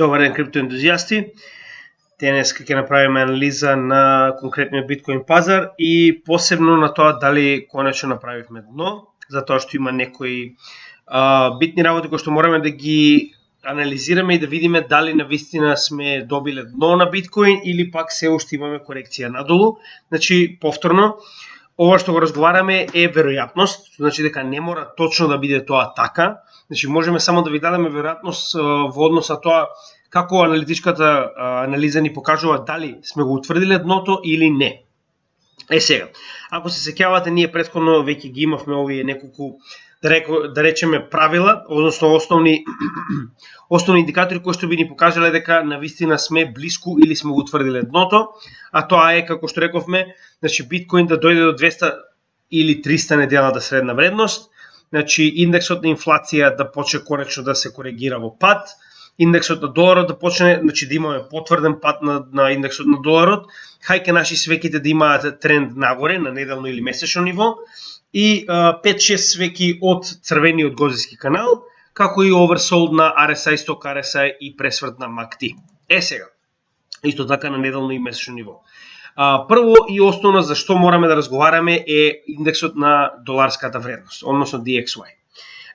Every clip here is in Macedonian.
Добар ден, криптоентузијасти. Денес ќе направиме анализа на конкретниот биткоин пазар и посебно на тоа дали конечно направивме дно, затоа што има некои битни работи кои што мораме да ги анализираме и да видиме дали навистина сме добиле дно на биткоин или пак се уште имаме корекција надолу. Значи, повторно, ова што го разговараме е веројатност, значи дека не мора точно да биде тоа така. Значи, можеме само да ви дадеме веројатност во однос на тоа како аналитичката анализа ни покажува дали сме го утврдиле дното или не. Сега, ако се сеќавате, ние претходно веќе ги имавме овие неколку, да речеме, правила, односно основни индикатори кои што би ни покажале дека навистина сме блиску или сме го утврдиле дното, а тоа е, како што рековме, значи биткоин да дојде до 200 или 300 неделната средна вредност, значи индексот на инфлација да почне конечно да се коригира во пад, индексот на доларот да почне, значи да имаме потврден пад на индексот на доларот, хајке наши свеките да имаат тренд нагоре на неделно или месечно ниво и 5-6 свеки од црвениот гозиски канал, како и оверсолд на RSI, сток RSI и пресврт на MACD. Сега, исто така на неделно и месечно ниво. Прво и основно за што мораме да разговараме е индексот на доларската вредност, односно DXY.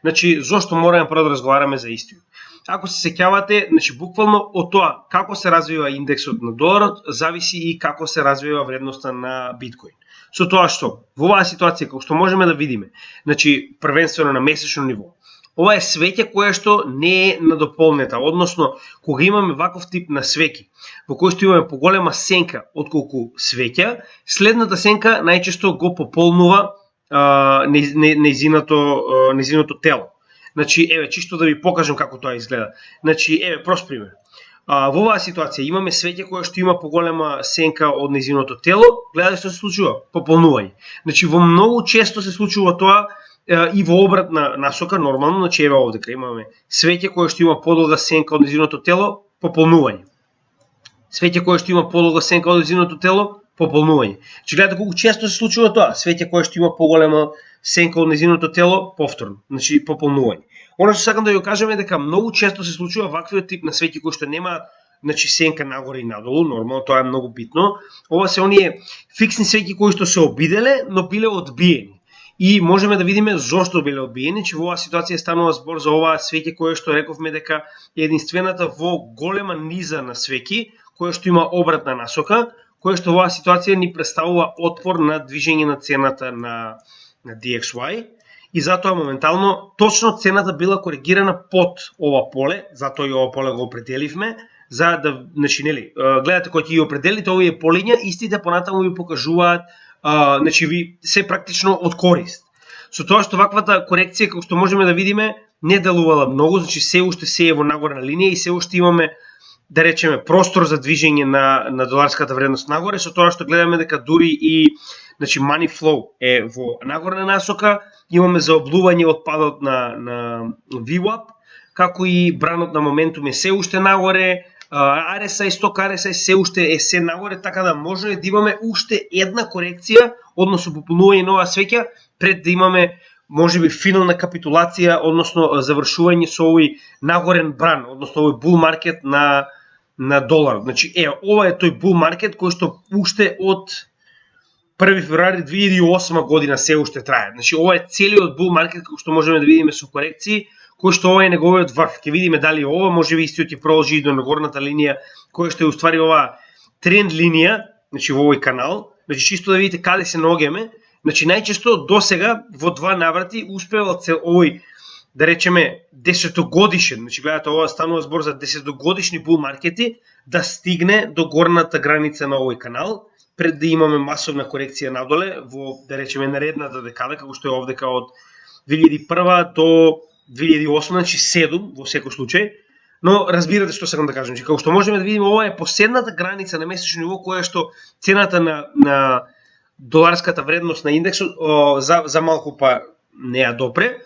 Значи, зошто мораме прво да разговараме за истиот? Ако се сеќавате, значи буквално од тоа како се развива индексот на доларот, зависи и како се развива вредноста на биткоин. Со тоа што во оваа ситуација како што можеме да видиме, значи првенствено на месечно ниво, ова е свеќе кое што не е надополнета, односно кога имаме ваков тип на свеќи, во кој што имаме поголема сенка отколку свеќа, следната сенка најчесто го пополнува нејзиното тело. Значи, чисто да ви покажам како тоа изгледа. Значи, прост пример. Во оваа ситуација имаме свеќе кое што има поголема сенка од нејзиното тело, гледате што се случува? Пополнување. Значи, во многу често се случува тоа и во обратна насока, нормално, значи овде имаме свеќе кое што има подолга сенка од нејзиното тело, пополнување. Свеќе кое што има подолга сенка од нејзиното тело, пополнување. Значи, гледате колку често се случува тоа, свеќе кое што има поголема сенка од нејзиното тело, повторно, значи пополнување. Оно што сакам да ја кажам е дека многу често се случува ваквиот тип на свеќи кои што нема, значи, сенка нагоре и надолу, нормално, тоа е многу битно. Ова се оние фиксни свеќи кои што се обиделе, но биле одбиени. И можеме да видиме зошто биле одбиени, че во оваа ситуација станува збор за оваа свеќе кое што рековме дека е единствената во голема низа на свеќи, кое што има обратна насока, кое што во оваа ситуација ни представува отпор на движење на цената на DXY и затоа моментално точно цената била коригирана под ова поле, затоа и ова поле го определивме, за да, значи, нели, гледате кој ќе ги определите овие полиња, истите понатаму ви покажуваат, значи ви се практично од корист. Со тоа што ваквата корекција, како што можеме да видиме, не делувала многу, значи се уште се е во нагорна линија и се уште имаме, да речеме, простор за движење на доларската вредност нагоре, со тоа што гледаме дека дури и, значи, money flow е во нагорна насока, имаме заоблување од падот на VWAP, како и бранот на моментум е се уште нагоре, RSI, сток RSI се уште е се нагоре, така да може да имаме уште една корекција, односно пополнување нова свеќа, пред да имаме можеби финална капитулација, односно завршување со овој нагорен бран, односно овој bull маркет на долар. Значи, ова е тој bull маркет кој што уште од 1 февруари 2008 година се уште трае. Значи, ова е целиот bull маркет како што можеме да видиме со корекции, кој што ова е неговиот врв. Ќе видиме дали ова можеби истиот ќе продолжи до нагорната линија, која што е уствари оваа тренд линија, значи во овој канал. Значи, чисто да видите каде се наоѓаме. Значи, најчесто досега во два наврати успевал овој, да речеме, 10-годишен, значи гледате, ова станува збор за 10-годишни bull маркети, да стигне до горната граница на овој канал, пред да имаме масовна корекција надоле во, да речеме, наредната декада, како што е овдека од 2001 до 2008, значи 7 во секој случај. Но разбирате што сакам да кажам, че како што можеме да видиме, ова е последната граница на месечно ниво која што цената на доларската вредност на индексот за малку па не ја допре,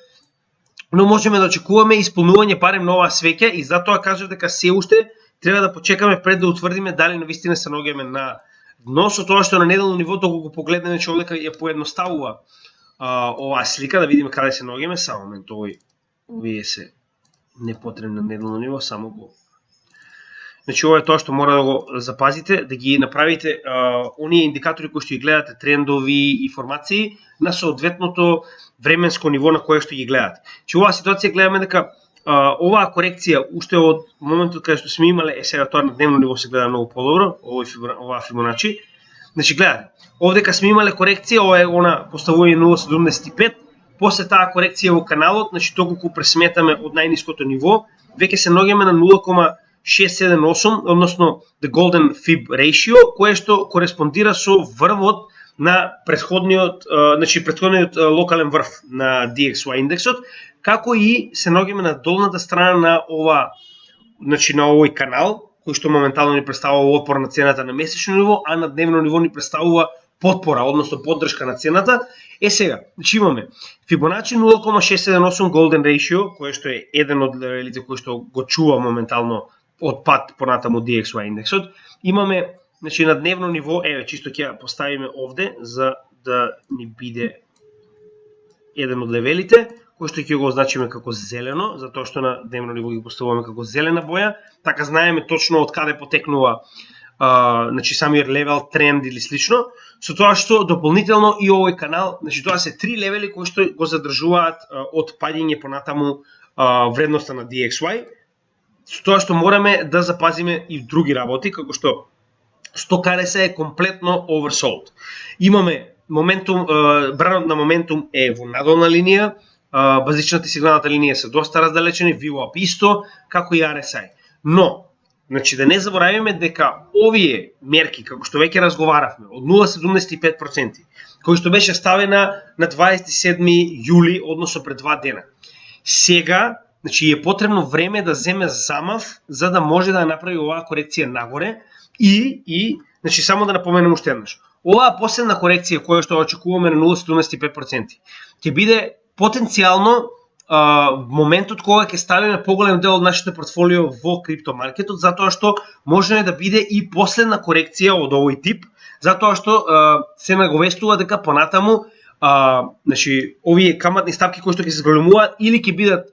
но можеме да очекуваме исполнување барем на оваа свеќа и затоа кажав дека се уште треба да почекаме пред да утврдиме дали навистина се наоѓаме на дно, со тоа што на неделно ниво, доколку погледнеме, че овдека ја поедноставува оваа слика, да видиме каде се наоѓаме. Само момент, овие се непотребни на неделно ниво, само го Значи ова е тоа што мора да го запазите, да ги направите оние индикатори кои што ги гледате, трендови и формации на соодветното временско ниво на кое што ги гледате. Значи оваа ситуација гледаме дека оваа корекција уште од моментот каде што сме имале, сега тоа на дневно ниво се гледа многу подобро, оваа Фибоначи. Значи гледате, овдека сме имале корекција, ова е она поставување 0.75, после таа корекција во каналот, значи доколку пресметаме од најниското ниво, веќе се наоѓаме на 0.678, односно the golden fib ratio, кое што кореспондира со врвот на претходниот локален врв на DXY индексот, како и се наоѓаме на долната страна на значи на овој канал, кој што моментално ни представува отпор на цената на месечно ниво, а на дневно ниво ни представува потпора, односно поддршка на цената. Сега, значи имаме Fibonacci 0.678 Golden Ratio, кој што е еден од левелите кој што го чува моментално од пат понатаму DXY индексот. Имаме, значи на дневно ниво, чисто ќе ја поставиме овде за да ни биде еден од левелите, кој што ќе го означиме како зелено, затоа што на дневно ниво ги поставуваме како зелена боја, така знаеме точно од каде потекнува значи самиот левел, тренд или слично, со тоа што дополнително и овој канал, значи тоа се три левели кои што го задржуваат од падање понатаму вредноста на DXY, со тоа што мораме да запазиме и други работи, како што StochRS е комплетно oversold. Имаме моментум, бранот на моментум е во надолна линија, базичната и сигналната линија се доста раздалечени, VWAP исто, како и RSI. Но, значи да не заборавиме дека овие мерки, како што веќе разговаравме, од 0.75%, кој што беше ставена на 27 јули, односно пред 2 дена. Сега, значи е потребно време да земе замав за да може да направи оваа корекција нагоре и значи само да напоменем уште еднаш. Оваа последна корекција која што очекуваме на 0.75% ќе биде потенцијално моментот кога ќе ставиме поголем дел од нашето портфолио во криптомаркетот, затоа што може да биде и последна корекција од овој тип, затоа што се наговестува дека понатаму значи овие каматни стапки кои што ќе се зголемуваат или ќе бидат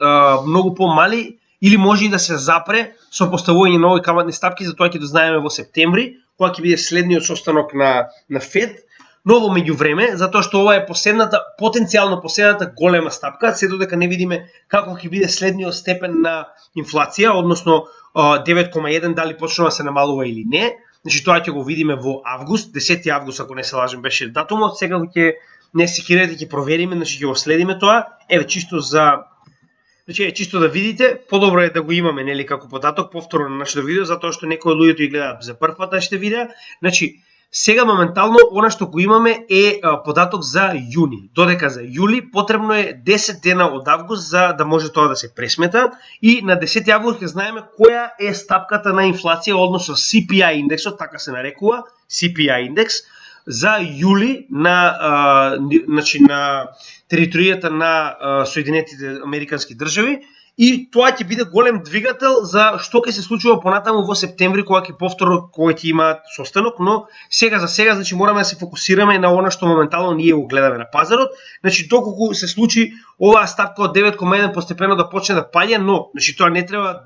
многу помали или може и да се запре со поставување на овои каматни стапки, затоа ќе дознаеме во септември, кога ќе биде следниот состанок на Фед. Но во меѓувреме, затоа што ова е потенцијално последната голема стапка, се додека не видиме како ќе биде следниот степен на инфлација, односно 9,1 дали почнува да се намалува или не. Значи тоа ќе го видиме во август, 10 август ако не се лажем беше датумот, сега ќе не секирате ќе провериме, значи ќе го следиме тоа. Чисто чисто да видите, подобро е да го имаме нели како податок повторно на нашето видео, затоа што некои од луѓето ги гледаат за прв пат нашите видеа. Значи сега моментално она што го имаме е податок за јуни. Додека за јули потребно е 10 дена од август за да може тоа да се пресмета и на 10 август ќе знаеме која е стапката на инфлација, односно CPI индексот, така се нарекува, CPI индекс за јули значи на територијата на Соединетите Американски држави. И тоа ќе биде голем двигател за што ќе се случува понатаму во септември кога ќе имаат состанок, но сега значи мораме да се фокусираме на она што моментално ние го гледаме на пазарот. Значи доколку се случи оваа стапка од 9,1 постепено да почне да паѓа, но значи тоа не треба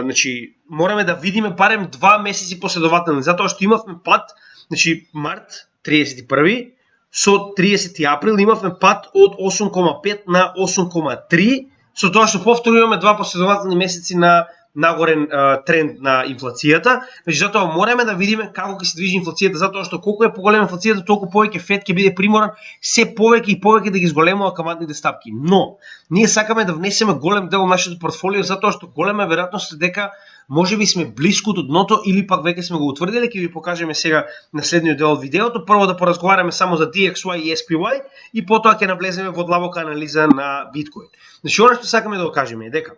значи мораме да видиме барем 2 месеци последователно, затоа што имавме пат, значи март 31 со 30 април имавме пат од 8,5 на 8,3, со тоа што повторно имаме 2 последователни месеци на нагорен тренд на инфлацијата. Значи затоа мораме да видиме како ќе се движи инфлацијата, затоа што колку е поголема инфлацијата, толку повеќе Фед ќе биде приморан се повеќе и повеќе да ги зголемува каматните стапки. Но ние сакаме да внесеме голем дел од нашето портфолио, затоа што голема веројатност е дека можеби сме блиску до дното или пак веќе сме го утврдиле. Ќе ви покажеме сега на следниот дел од видеото. Прво да поразговараме само за DXY и SPY и потоа ќе навлеземе во длабока анализа на биткоин. Значи она што сакаме да го кажеме е дека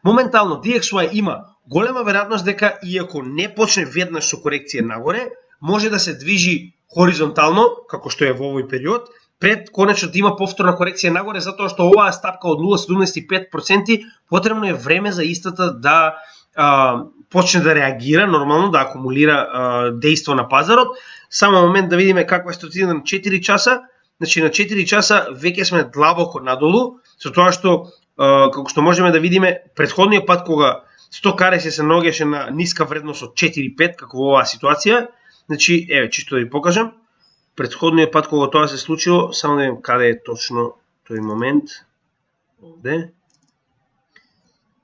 моментално DXY има голема веројатност дека иако не почне веднаш со корекција нагоре, може да се движи хоризонтално, како што е во овој период, пред конечно да има повторна корекција нагоре, затоа што оваа стапка од 0,75% потребно е време за истата да почне да реагира нормално, да акумулира дејство на пазарот. Само момент да видиме каква е ситуацијата на 4 часа. Значи на 4 часа веќе сме длабоко надолу, со тоа што како што можеме да видиме, претходниот пат кога 100 кареси се наоѓаше на ниска вредност од 4,5 како во оваа ситуација. Значи, еве, чисто да ви покажам. Претходниот пат кога тоа се случило, само да видим каде е точно тој момент. Овде.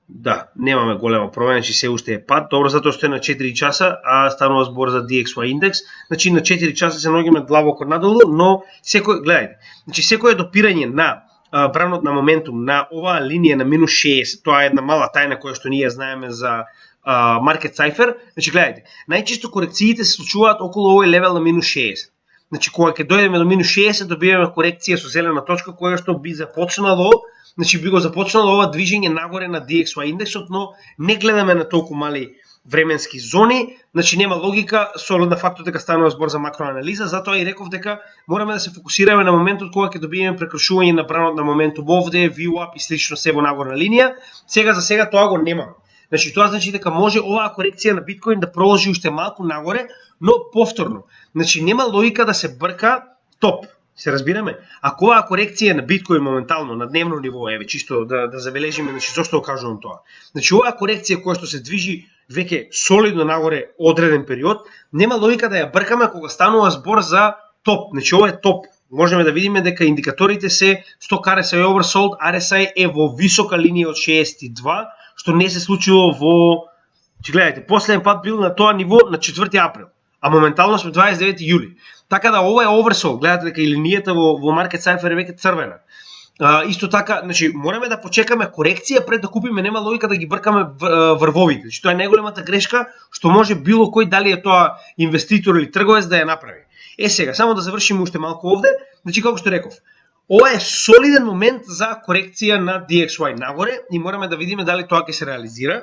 Да, немаме голема промена, значи се уште е пат. Добро, затоа што е на 4 часа, а станува збор за DXY индекс. Значи на 4 часа се наоѓаме длабоко надолу, но гледајте, значи секое допирање на бранот на моментум на оваа линија на минус 60, тоа е една мала тајна која што ние знаеме за Market Cipher. Значи гледајте, најчесто корекциите се случуваат околу овој левел на минус 60. Значи кога ќе дојдеме до минус 60, добиваме корекција со зелена точка која што би започнало, значи би го започнало ова движење нагоре на DXY индексот, но не гледаме на толку мали временски зони, значи нема логика со оглед на фактот дека станува збор за макроанализа, затоа и реков дека мораме да се фокусираме на моментот кога ќе добиеме прекршување на бранот на моментум овде, view up и слично се во нагорна линија. Сега за сега тоа го немаме. Значи тоа значи дека може оваа корекција на биткоин да продолжи уште малку нагоре, но повторно. Значи нема логика да се брка топ. Се разбираме? Ако оваа корекција на биткоин моментално на дневно ниво, еве чисто да забележиме, значи зошто го кажувам тоа. Значи оваа корекција која што се движи веќе солидно нагоре одреден период, нема логика да ја бркаме кога станува збор за топ. Значи ова е топ. Можеме да видиме дека индикаторите се сток RSI oversold, RSI е во висока линија од 62, што не се случило во, гледајте, последен пат бил на тоа ниво на 4 април, а моментално сме 29 јули. Така да ова е oversold, гледате дека и линијата во Market Cipher е веќе црвена. Исто така, значи мораме да почекаме корекција пред да купиме, нема логика да ги бркаме врвовите. Значи тоа е најголемата грешка што може било кој, дали е тоа инвеститор или трговец, да ја направи. Сега, само да завршиме уште малку овде, значи како што реков, ова е солиден момент за корекција на DXY нагоре и мораме да видиме дали тоа ќе се реализира.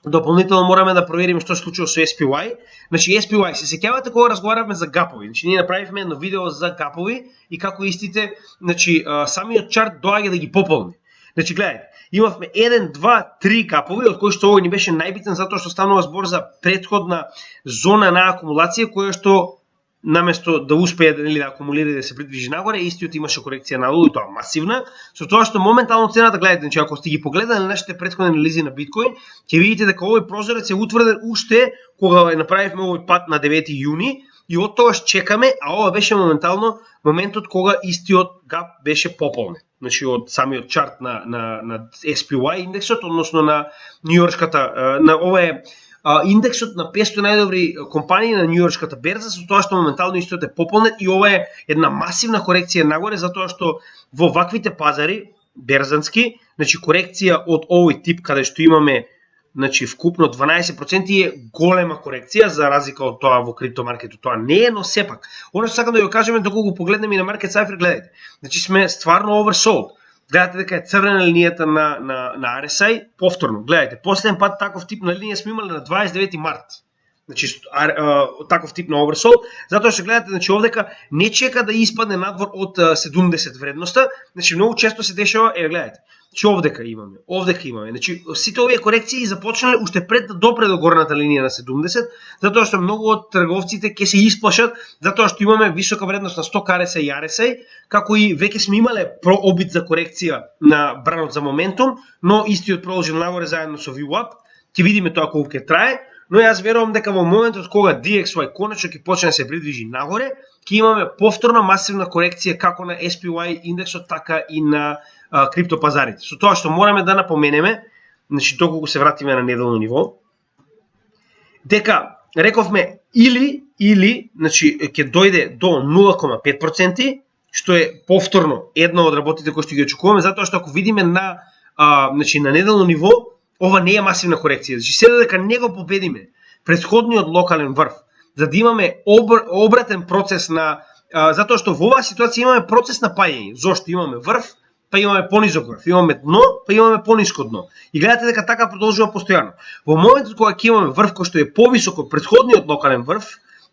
Дополнително мораме да провериме што се случува со SPY. Значи SPY, се сеќавате кога разговаравме за гапови. Значи ние направивме едно видео за гапови и како истите, значи самиот чарт доаѓа да ги пополни. Значи гледајте, имавме 1, 2, 3 гапови, од кои што овој ни беше најбитен затоа што станува збор за претходна зона на акумулација која што наместо да успее да акумулира и да се придвижи нагоре, истиот имаше корекција надолу и тоа масивна, со тоа што моментално цената, гледате, значи ако сте ги погледали нашите претходни анализи на биткоин, ќе видите дека овој прозорец е утврден уште кога направивме овој пат на 9 јуни и од тогаш чекаме, а ова беше моментално моментот кога истиот гап беше пополнет. Значи од самиот чарт на SPY индексот, односно на њујоршката, на ова е индексот на 500 најдобри компании на њујоршката берза, со тоа што моментално истото е пополнет и ова е една масивна корекција нагоре, затоа што во ваквите пазари берзански, значи корекција од овој тип каде што имаме, значи вкупно 12% е голема корекција за разлика од тоа во криптомаркетот. Тоа не е, но сепак. Она што сакам да го кажеме доколку го погледнеме и на Market Cipher, гледате. Значи сме стварно oversold. Гледате дека е црвена линијата на RSI, повторно, гледате, последен пат таков тип на линија сме имали на 29 март. Значи таков тип на oversold, затоа што гледате, значи овдека не чека да испадне надвор од 70 вредноста, значи многу често се дешава, гледате, че овдека имаме, значи сите овие корекции започнале уште пред да допре до горната линија на 70, затоа што многу од трговците ќе се исплашат, затоа што имаме висока вредност на сток RSI и RSI, како и веќе сме имале обид за корекција на бранот за моментум, но истиот продолжи нагоре заедно со VWAP, ќе видиме тоа колку ќе трае, но јас верувам дека во моментот кога DXY конечно ќе почне да се придвижи нагоре, ќе имаме повторна масивна корекција како на SPY индексот, така и на криптопазарите. Со тоа што мораме да напоменеме, значи доколку се вратиме на неделно ниво, дека рековме или значи ќе дојде до 0,5%, што е повторно една од работите кои што ги очекуваме, затоа што ако видиме на значи на неделно ниво, ова не е масивна корекција. Значи се дека не го победиме претходниот локален врв, за да имаме обратен процес на затоа што во оваа ситуација имаме процес на паѓање. Зошто имаме врв, па имаме понизок врв, имаме дно, па имаме пониско дно. И гледате дека така продолжува постојано. Во моментот кога ќе имаме врв кој што е повисоко од претходниот локален врв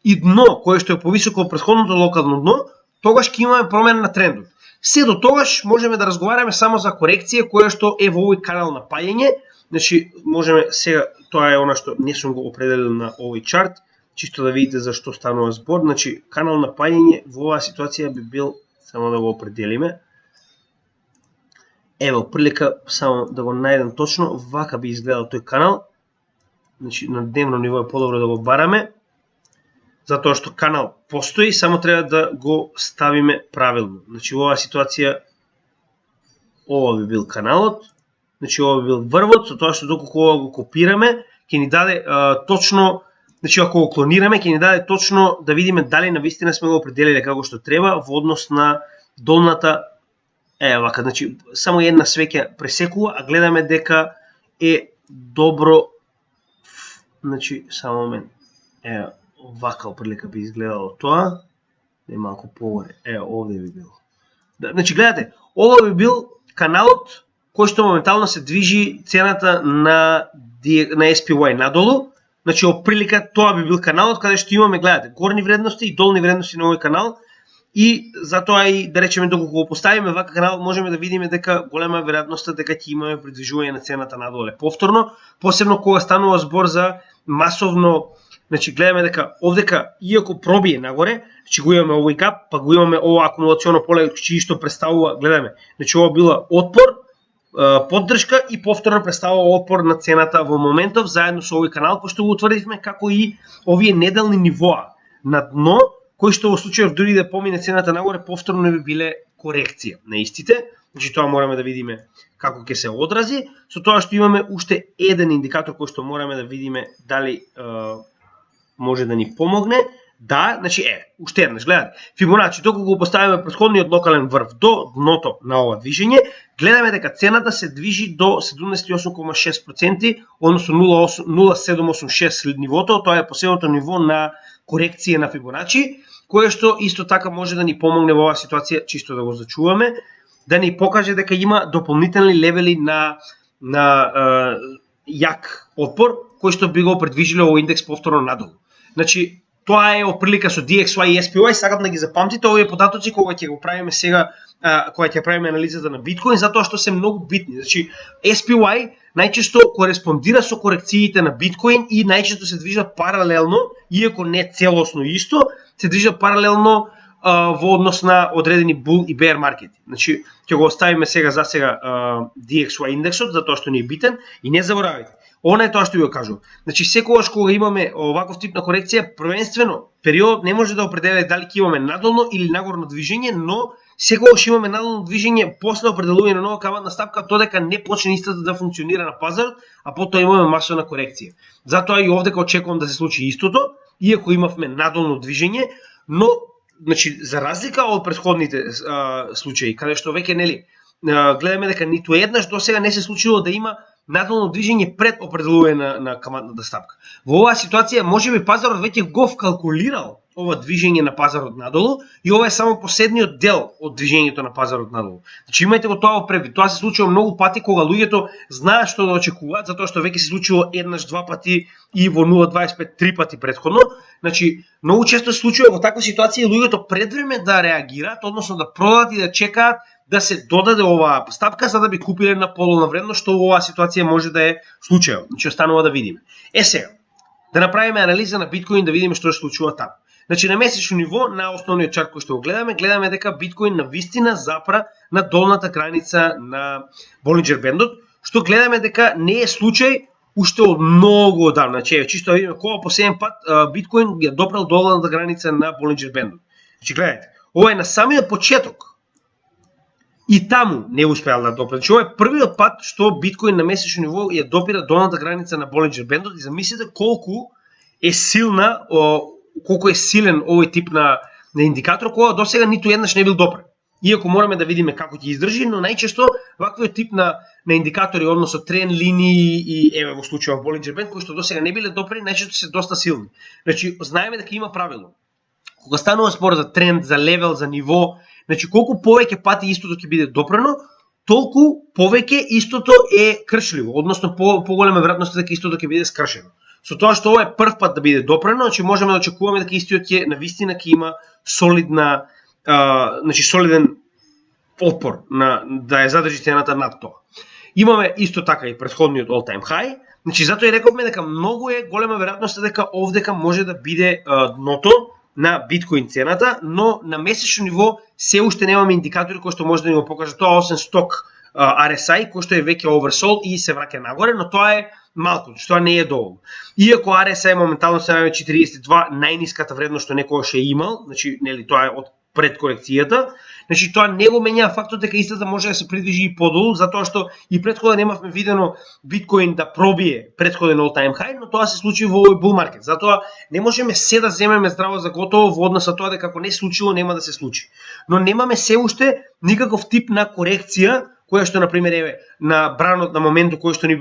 и дно кој што е повисоко од претходното локално дно, тогаш ќе имаме промена на трендот. Се до тогаш можеме да разговараме само за корекција која што е во овој канал на паѓање. Значи можеме сега, тоа е она што не сум го определил на овој чарт, чисто да видите за што станува збор. Значи канал на паѓање во оваа ситуација би бил, само да го определиме, Ево, прилика само да го најдем точно, вака би изгледал тој канал. Значи, на дневно ниво е подобро да го бараме, затоа што канал постои, само треба да го ставиме правилно. Значи, во оваа ситуација, ова би бил каналот, значи ова би бил врвот, со тоа што доколку ова го копираме, ќе ни даде точно, значи ако го клонираме, ќе ни даде точно да видиме дали навистина сме го определиле како што треба во однос на долната. Вака, значи само една свеќа пресекува, а гледаме дека е добро. Значи само момент. Вака оприлика би изгледало тоа. Не малку погоре. Овде би било. Значи гледате, ова би бил каналот кој што моментално се движи цената на SPY надолу. Значи оприлика тоа би бил каналот каде што имаме, гледате, горни вредности и долни вредности на овој канал. И затоа и да речеме доколку го поставиме вака канал, можеме да видиме дека голема веројатноста дека ќе имаме придвижување на цената надоле. Повторно, посебно кога станува збор за масовно, значи гледаме дека овдека иако пробие нагоре, значи го имаме овој кап, па го имаме ова акумулационо поле што представува, гледаме, значи ова била отпор, поддршка и повторно представува отпор на цената во моментов заедно со овој канал, кој што го утврдивме, како и овие неделни нивоа на дно, кои што во случајов дури да помине цената нагоре, повторно би биле корекција на истите. Значи тоа мораме да видиме како ќе се одрази, со тоа што имаме уште еден индикатор кој што мораме да видиме дали може да ни помогне. Да, значи уште еднаш, гледате, Фибоначи, доколку го поставиме претходниот локален врв до дното на ова движење, гледаме дека цената се движи до 78,6%, односно 0,786 нивото, тоа е последното ниво на корекција на Фибоначи, кое што исто така може да ни помогне во оваа ситуација, чисто да го зачуваме, да ни покаже дека има дополнителни левели на јак отпор, кој што би го предвижиле овој индекс повторно надолу. Значи, тоа е оприлика со DXY и SPY, сакам да ги запамтите овие податоци кога ќе го правиме сега, кога ќе правиме анализата на биткоин, затоа што се многу битни. Значи, SPY најчесто кореспондира со корекциите на биткоин и најчесто се движат паралелно, иако не целосно исто, се движат паралелно во однос на одредени bull и bear маркети. Значи, ќе го оставиме сега за сега DXY индексот, затоа што не е битен, и не заборавајте. Она е тоа што ви го кажувам. Значи, секогаш кога имаме оваков тип на корекција, првенствено период не може да определи дали ќе имаме надолно или нагорно движење, но секогаш имаме надолно движење после определување на нова каматна стапка, додека не почне истата да функционира на пазарот, а потоа имаме масовна корекција. Затоа и овдека очекувам да се случи истото, иако имавме надолно движење, но значи за разлика од претходните случаи, каде што веќе нели гледаме дека ниту еднаш досега не се случило да има надолно движење пред определување на каматната стапка. Во оваа ситуација можеби пазарот веќе го вкалкулирал ова движење на пазарот надолу и ова е само последниот дел од движењето на пазарот надолу. Значи имајте го тоа во предвид. Тоа се случува многу пати кога луѓето знаат што да очекуваат, затоа што веќе се случило еднаш, два пати и во 0.25 три пати претходно. Значи многу често се случува во таква ситуација луѓето пред време да реагираат, односно да продадат и да чекаат да се додаде оваа стапка за да би купиле на подолна вредност, што во оваа ситуација може да е случајот. Значи останува да видиме. Сега, да направиме анализа на биткоин да видиме што се случува таму. Значи на месечно ниво, на основниот чарт кој што го гледаме дека биткоин навистина запра на долната граница на Болинџер бендот, што гледаме дека не е случај уште од многу одамна. Значи чисто да видиме кога последен пат биткоин ја допрел долната граница на Болинџер бендот. Значи гледате, ова е на самиот почеток. И таму не успеал да допре. Значи ова е првиот пат што биткоин на месечно ниво ја допира долната граница на Болинџер бендот и замислете колку е силна, колку е силен овој тип на индикатор, кога досега ниту еднаш не бил допрен. Иако мораме да видиме како ќе издржи, но најчесто ваквиот тип на индикатори, односно трен линии и во случајот Болинџер бенд, кои што досега не биле допрени, најчесто се доста силни. Значи знаеме дека има правило. Кога станува спор за тренд, за левел, за ниво, значи колку повеќе пати истото ќе биде допрено, толку повеќе истото е кршливо, односно поголема веројатност дека истото ќе биде скршено. Со тоа што ова е прв пат да биде допрено, значи можеме да очекуваме дека истиот ќе навистина ќе има солидна, значи солиден отпор да ја задржи цената над тоа. Имаме исто така и претходниот all time high, значи затоа и рековме дека многу е голема веројатност дека овдека може да биде дното на биткоин цената, но на месечно ниво се уште немаме индикатори кои што може да ни го покажат тоа, освен сток RSI кој што е веќе oversold и се враќа нагоре, но тоа е малку, тоа не е доволно. Иако RSI моментално се наоѓа 42, најниската вредност што некогаш е имал, значи нели тоа е од пред корекцијата, значи тоа не го менја фактот дека истата може да се придвижи и подолу, затоа што и претходно немавме видено биткоин да пробие претходен all time high, но тоа се случи во овој bull market. Затоа не можеме се да земеме здраво за готово во однос на тоа дека ако не случило нема да се случи. Но немаме се уште никаков тип на корекција која што, например, на бранот на моментот кој што ни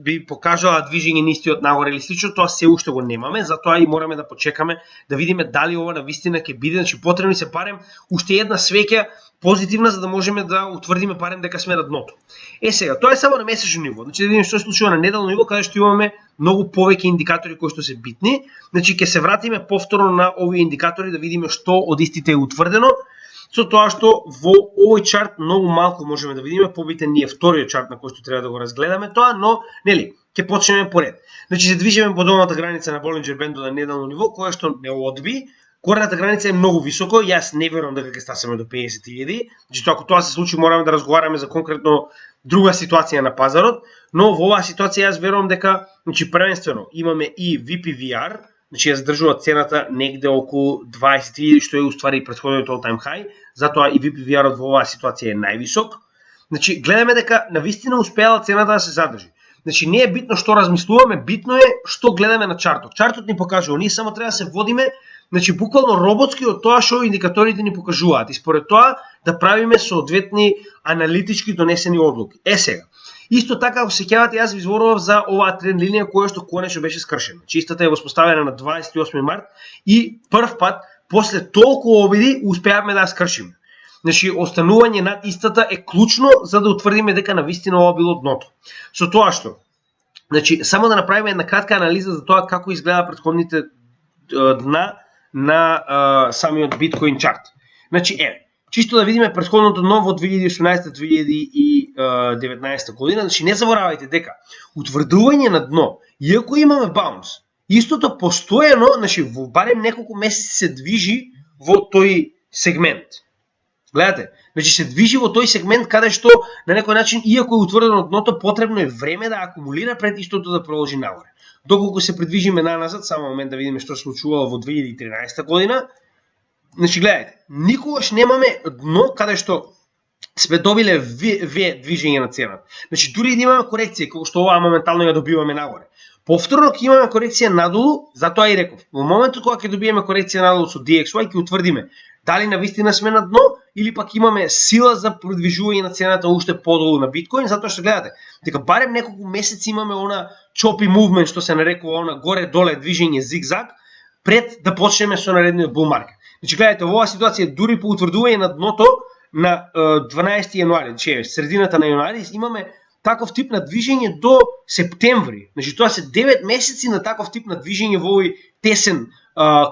би покажала движење нистиот нагоре или слично, тоа се уште го немаме, затоа и мораме да почекаме да видиме дали ова навистина ќе биде, значи потребни се барем уште една свеќа позитивна за да можеме да утврдиме барем дека сме на дното. Сега, тоа е само на месечно ниво. Значи да видиме што се случува на неделно ниво каде што имаме многу повеќе индикатори кои што се битни. Значи ќе се вратиме повторно на овие индикатори да видиме што од истите е утврдено. Со тоа што во овој чарт многу малку можеме да видиме, побитен ни е вториот чарт на кој што треба да го разгледаме тоа, но нели, ќе почнеме поред. Значи се движиме по долната граница на Болинџер бендот на неделно ниво, која што не одби. Горната граница е многу високо, јас не верувам дека ќе стасеме до 50.000. Значи ако тоа се случи мораме да разговараме за конкретно друга ситуација на пазарот, но во оваа ситуација јас верувам дека значи првенствено имаме и VPVR, значи ја задржува цената негде околу 20.000, што е уствари претходниот all time high, затоа и VPVR-от во оваа ситуација е највисок. Значи гледаме дека навистина успеала цената да се задржи. Значи не е битно што размислуваме, битно е што гледаме на чартот. Чартот ни покажува, ние само треба да се водиме, значи буквално роботски од тоа што индикаторите ни покажуваат и според тоа да правиме соодветни аналитички донесени одлуки. Сега. Исто така, ако се сеќавате, јас ви зборував за оваа тренд линија која што конечно беше скршена. Чистата е воспоставена на 28 март и прв пат после толку обиди успеавме да ја скршиме. Значи, останување над истата е клучно за да утврдиме дека навистина ова било дното. Со тоа што, значи, само да направиме една кратка анализа за тоа како изгледа претходните дна на самиот биткоин чарт. Значи, чисто да видиме претходното дно во 2018-2019 година, значи не заборавајте дека утврдување на дно, иако имаме баунс, истото постојано, значи во барем неколку месеци се движи во тој сегмент. Гледате, значи се движи во тој сегмент каде што на некој начин, иако е утврдено дното, потребно е време да акумулира пред истото да продолжи нагоре. Доколку се придвижиме наназад, само момент да видиме што се случувало во 2013 година, значи гледајте, никогаш немаме дно каде што сме добиле V движење на цената. Значи дури да имаме корекција, како што оваа моментално ја добиваме нагоре. Повторно ќе имаме корекција надолу, затоа и реков, во моментот кога ќе добиеме корекција надолу со DXY ќе утврдиме дали навистина сме на дно или пак имаме сила за продвижување на цената уште подолу на биткоин, затоа што гледате, дека барем неколку месеци имаме она choppy movement што се нарекува она горе-доле движење зигзаг пред да почнеме со наредниот bull market. Значи гледате, во оваа ситуација дури по утврдување на дното на 12 јануари, значи средината на јануари имаме таков тип на движење до септември. Значи тоа се 9 месеци на таков тип на движење во овој тесен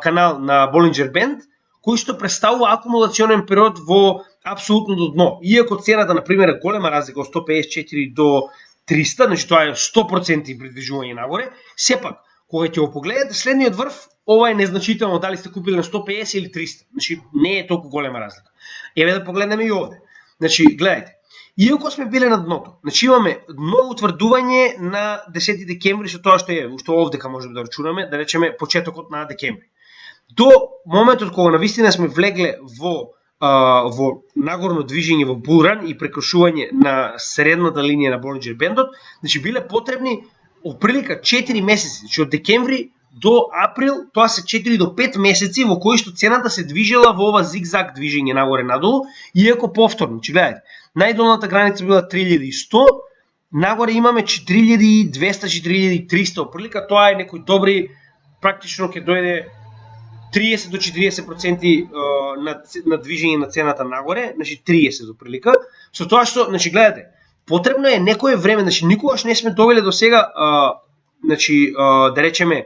канал на Болинџер бенд, кој што представува акумулационен период во апсолутното дно. Иако цената, например, е голема разлика од 154 до 300, значи тоа е 100% придвижување нагоре, сепак, кога ќе го погледнете следниот врв, ова е незначително дали сте купили на 150 или 300. Значи не е толку голема разлика. Еве да погледнеме и овде. Значи гледајте, иако сме биле на дното, значи имаме дно утврдување на 10 декември со тоа што е, уште овдека можеме да рачунаме, да речеме почетокот на декември. До моментот кога навистина сме влегле во нагорно движење во булран и прекршување на средната линија на Болинџер бендот, значи биле потребни оприлика 4 месеци, значи од декември до април, тоа се 4 до 5 месеци во кои што цената се движела во ова зигзаг движење нагоре надолу, иако повторно, значи гледајте, најдолната граница била 3100, нагоре имаме 4200-4300, оприлика тоа е некои добри, практично ќе дојде 30 до 40% на движење на цената нагоре, значи 30 до прилика, со тоа што, значи гледате, потребно е некое време, значи никогаш не сме добиле до сега, значи да речеме,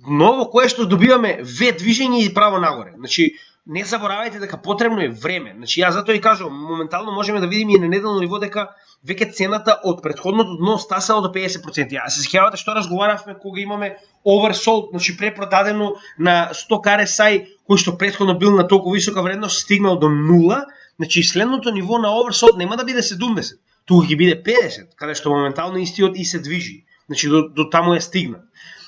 ново кое што добиваме V движење и право нагоре. Значи не заборавајте дека потребно е време. Значи јас затоа и кажувам, моментално можеме да видиме и на неделно ниво дека веќе цената од претходното дно стасала до 50%. Ја се сеќавате што разговаравме кога имаме oversold, значи препродадено на сток RSI кој што претходно бил на толку висока вредност стигнал до 0, значи следното ниво на оверсолд нема да биде 70, туку ќе биде 50, каде што моментално истиот и се движи. Значи до таму е стигнат.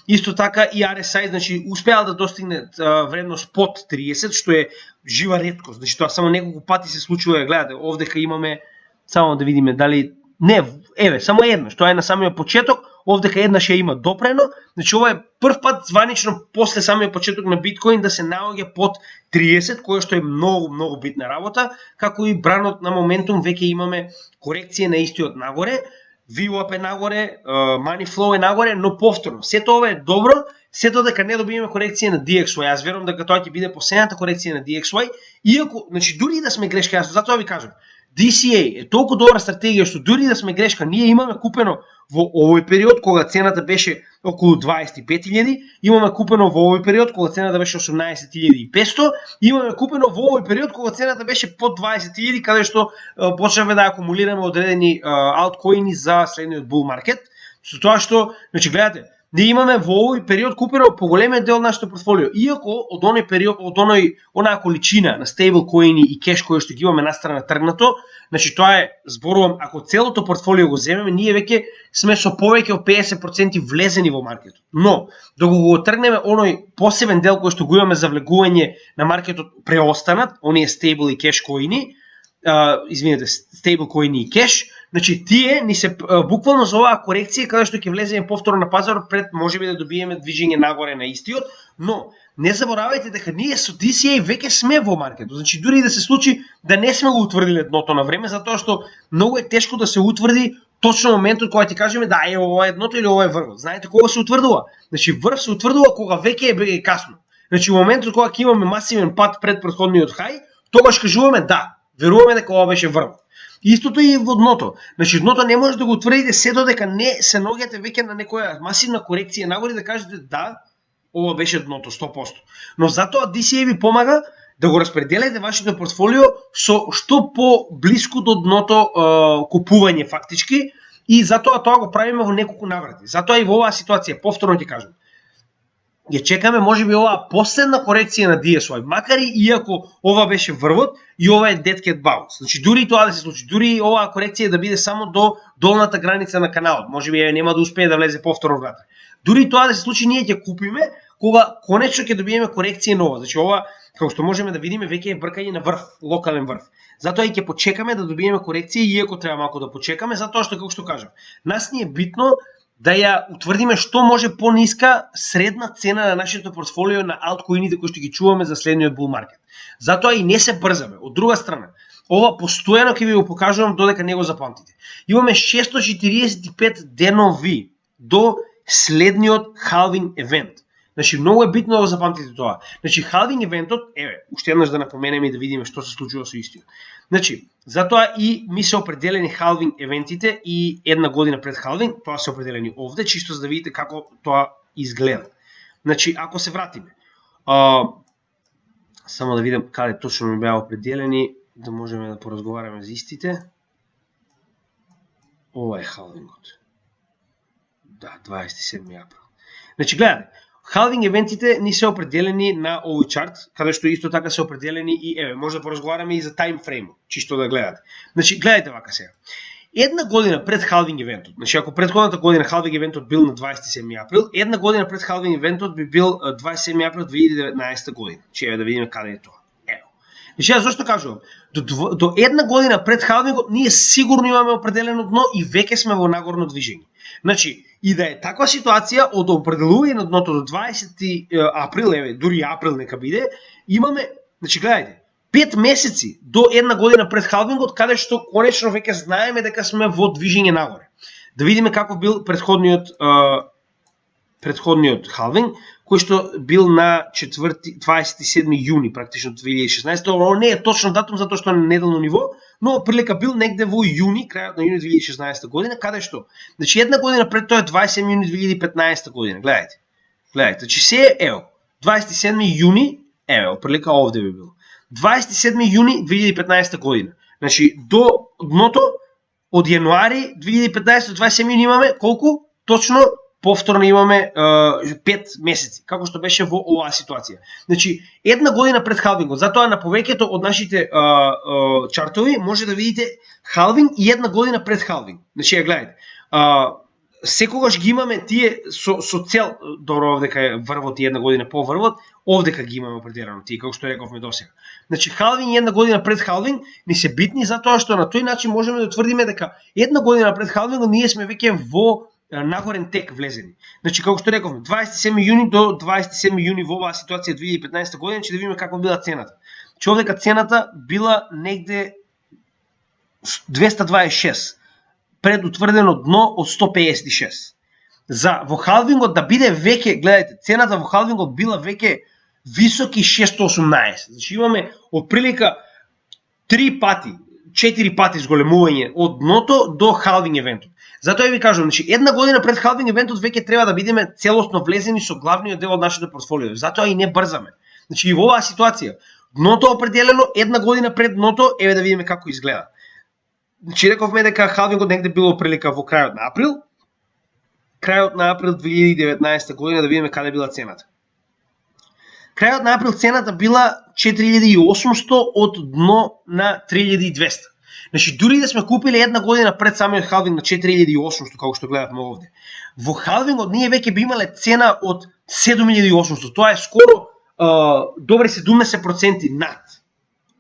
Исто така и RSI, значи успеал да достигне вредност под 30, што е жива реткост. Значи тоа само неколку пати се случило, гледате, овдека имаме само да видиме дали не, еве, само една, што е на самиот почеток, овдека еднаш ја има допрено, значи ова е прв пат званично после самиот почеток на биткоин да се наоѓа под 30, кое што е многу битна работа, како и бранот на моментум веќе имаме корекција на истиот нагоре, VWAP е нагоре, Money Flow е нагоре, но повторно, сето ова е добро, сето дека не добиеме корекција на DXY. Јас верувам дека тоа ќе биде последната корекција на DXY, иако, значи дури да сме грешка, јас затоа ви кажам, DCA е толку добра стратегија што дури да сме грешка, ние имаме купено во овој период кога цената беше околу 25.000, имаме купено во овој период кога цената беше 18.500, имаме купено во овој период кога цената беше под 20.000, каде што почнавме да акумулираме одредени алткоини за следниот бул маркет. Со тоа што, значи гледате, ние имаме во овој период купено поголемиот дел нашето портфолио, иако од оној период, од онаа количина на стейбл коини и кеш кои што ги имаме настрана тргнато, значи тоа е, зборувам, ако целото портфолио го земеме, ние веќе сме со повеќе од 50% влезени во маркетот. Но, докато го тргнеме оној посебен дел кој што го имаме за влегување на маркетот преостанат, оние стейбл и кеш коини, извинете, стейбл коини и кеш, значи тие ни се буквално за оваа корекција каде што ќе влеземе повторно на пазарот пред можеби да добиеме движење нагоре на истиот, но не заборавајте дека ние со DCA веќе сме во маркетот. Значи дури да се случи да не сме го утврдиле дното на време, затоа што многу е тешко да се утврди точно моментот кога ти кажеме да е ова е дното или ова е врвот. Знаете кога се утврдува? Значи врв се утврдува кога веќе е касно. Значи во моментот кога ќе имаме масивен пат пред претходниот хај, тогаш кажуваме да, веруваме дека ова беше врвот. Истото и во дното. Значи дното не може да го утврдите се додека не се наоѓате веќе на некоја масивна корекција нагоре да кажете да, ова беше дното 100%. Но затоа DCA ви помага да го распределите вашето портфолио со што по-блиску до дното купување фактички и затоа тоа го правиме во неколку наврати. Затоа и во оваа ситуација, повторно ти кажам, ја чекаме можеби оваа последна корекција на DSY, макар и иако ова беше врвот и ова е dead cat bounce. Значи дури тоа да се случи, дури оваа корекција да биде само до долната граница на каналот, можеби нема да успее да влезе повторно внатре. Дури тоа да се случи, ние ќе купиме кога конечно ќе добиеме корекција нова. Значи ова, како што можеме да видиме, веќе е бркање на врв, локален врв. Затоа и ќе почекаме да добиеме корекција, иако треба малку да почекаме, затоа што како што кажам, нас ни е битно да ја утврдиме што може пониска средна цена на нашето портфолио на алткоините кои што ги чуваме за следниот бул маркет. Затоа и не се брзаме. Од друга страна, ова постојано ќе ви го покажувам додека не го запамтите. Имаме 645 денови до следниот халвинг евент. Значи многу е битно да го запамтите тоа. Значи халвинг евентот, еве, уште еднаш да напоменеме и да видиме што се случува со истиот. Значи, затоа и ми се определени халвинг евентите и една година пред халвинг, тоа се определени овде, чисто за да видите како тоа изгледа. Значи, ако се вратиме, само да видам каде точно ми беа определени, да можеме да поразговараме за истите. Ова е халвингот. Да, 27 април. Значи, гледате, халвинг евентите ни се определени на овој чарт, каде што исто така се определени и еве, може да поразговараме и за таймфреймот, чисто да гледате. Значи, гледате вака сега. Една година пред халвинг евентот, значи ако предходната година халвинг евентот бил на 27 април, една година пред халвинг евентот би бил 27 април 2019 година. Че еве да видиме каде е тоа. Ево. Значи, јас зашто кажувам? До една година пред халвингот ние сигурно имаме определено дно и веќе сме во нагорно движење. Значи, и да е таква ситуација од определување на дното до 20 април, еве, дури април нека биде, имаме, значи гледајте, 5 месеци до една година пред халвингот, каде што конечно веќе знаеме дека сме во движење нагоре. Да видиме како бил предходниот халвинг, кој што бил на 27 јуни практично 2016. Оно не е точно датум затоа што е на неделно ниво, но прилика бил негде во јуни, крајот на јуни 2016 година, каде што? Значи една година пред тоа е 27 јуни 2015 година, гледајте. Гледајте, значи се ево, 27 јуни, ево, прилика овде би бил. 27 јуни 2015 година. Значи до дното од јануари 2015 до 27 јуни имаме колку? Точно повторно имаме 5 месеци, како што беше во оваа ситуација. Значи, една година пред халвингот, затоа на повеќето од нашите чартови може да видите халвинг и една година пред халвинг. Значи, ја гледате. Секогаш ги имаме тие со цел, добро, овдека е врвот и една година по врвот, овдека ги имаме определено тие, како што рековме досега. Значи, халвинг и една година пред халвинг ни се битни затоа што на тој начин можеме да утврдиме дека една година пред халвингот ние сме веќе во нагорен тек влезени. Значи, како што рековме, 27 јуни до 27 јуни во оваа ситуација 2015 година, че да видиме каква била цената. Че овдека цената била негде 226, пред утврдено дно од 156. За во халвингот да биде веќе, гледайте, цената во халвингот била веќе високи 618. Значи имаме отприлика 3 пати, 4 пати зголемување од дното до халвинг евентот. Затоа ви кажувам, значи една година пред халвинг евентот веќе треба да бидеме целосно влезени со главниот дел од нашето портфолио. Затоа и не брзаме. Значи и во оваа ситуација, дното определено една година пред дното, еве да видиме како изгледа. Значи рековме дека халвингот негде било прилика во крајот на април. Крајот на април 2019 година да видиме каде била цената. Крајот на април цената била 4800 од дно на 3200. Значи дури да сме купиле една година пред самиот халвинг на 4800, како што гледавме овде, во халвингот ние веќе би имале цена од 7800. Тоа е скоро добри 70% над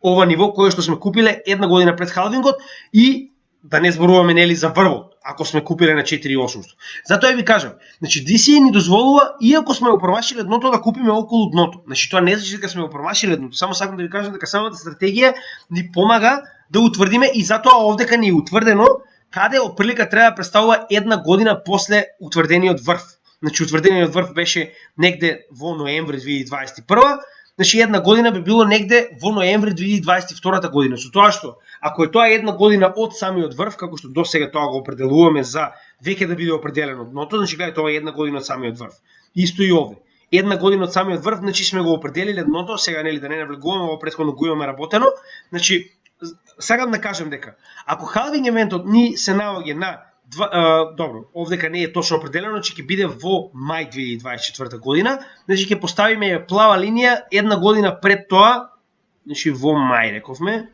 ова ниво кое што сме купиле една година пред халвингот и да не зборуваме нели за врвот, ако сме купиле на 4800. Затоа ви кажам, значи DCA ни дозволува иако сме го промашиле дното да купиме околу дното. Значи тоа не значи дека сме го промашиле дното, само сакам да ви кажам дека самата стратегија ни помага да утврдиме и затоа овдека ни е утврдено каде отприлика треба да представува една година после утврдениот врв. Значи утврдениот врв беше негде во ноември 2021. Значи една година би било негде во ноември 2022 година. Со тоа што, ако е тоа една година од самиот врв, како што досега тоа го определуваме за веќе да биде определено дното, значи гледате тоа е една година од самиот врв. Исто и овде. Една година од самиот врв, значи сме го определиле дното, сега нели да не навлегуваме, ово претходно го имаме работено. Значи сакам да кажам дека ако халвинг евентот ни се наоѓа на добро, овдека не е точно определено, че ќе биде во мај 2024 година, значи ќе поставиме плава линија една година пред тоа, значи во мај рековме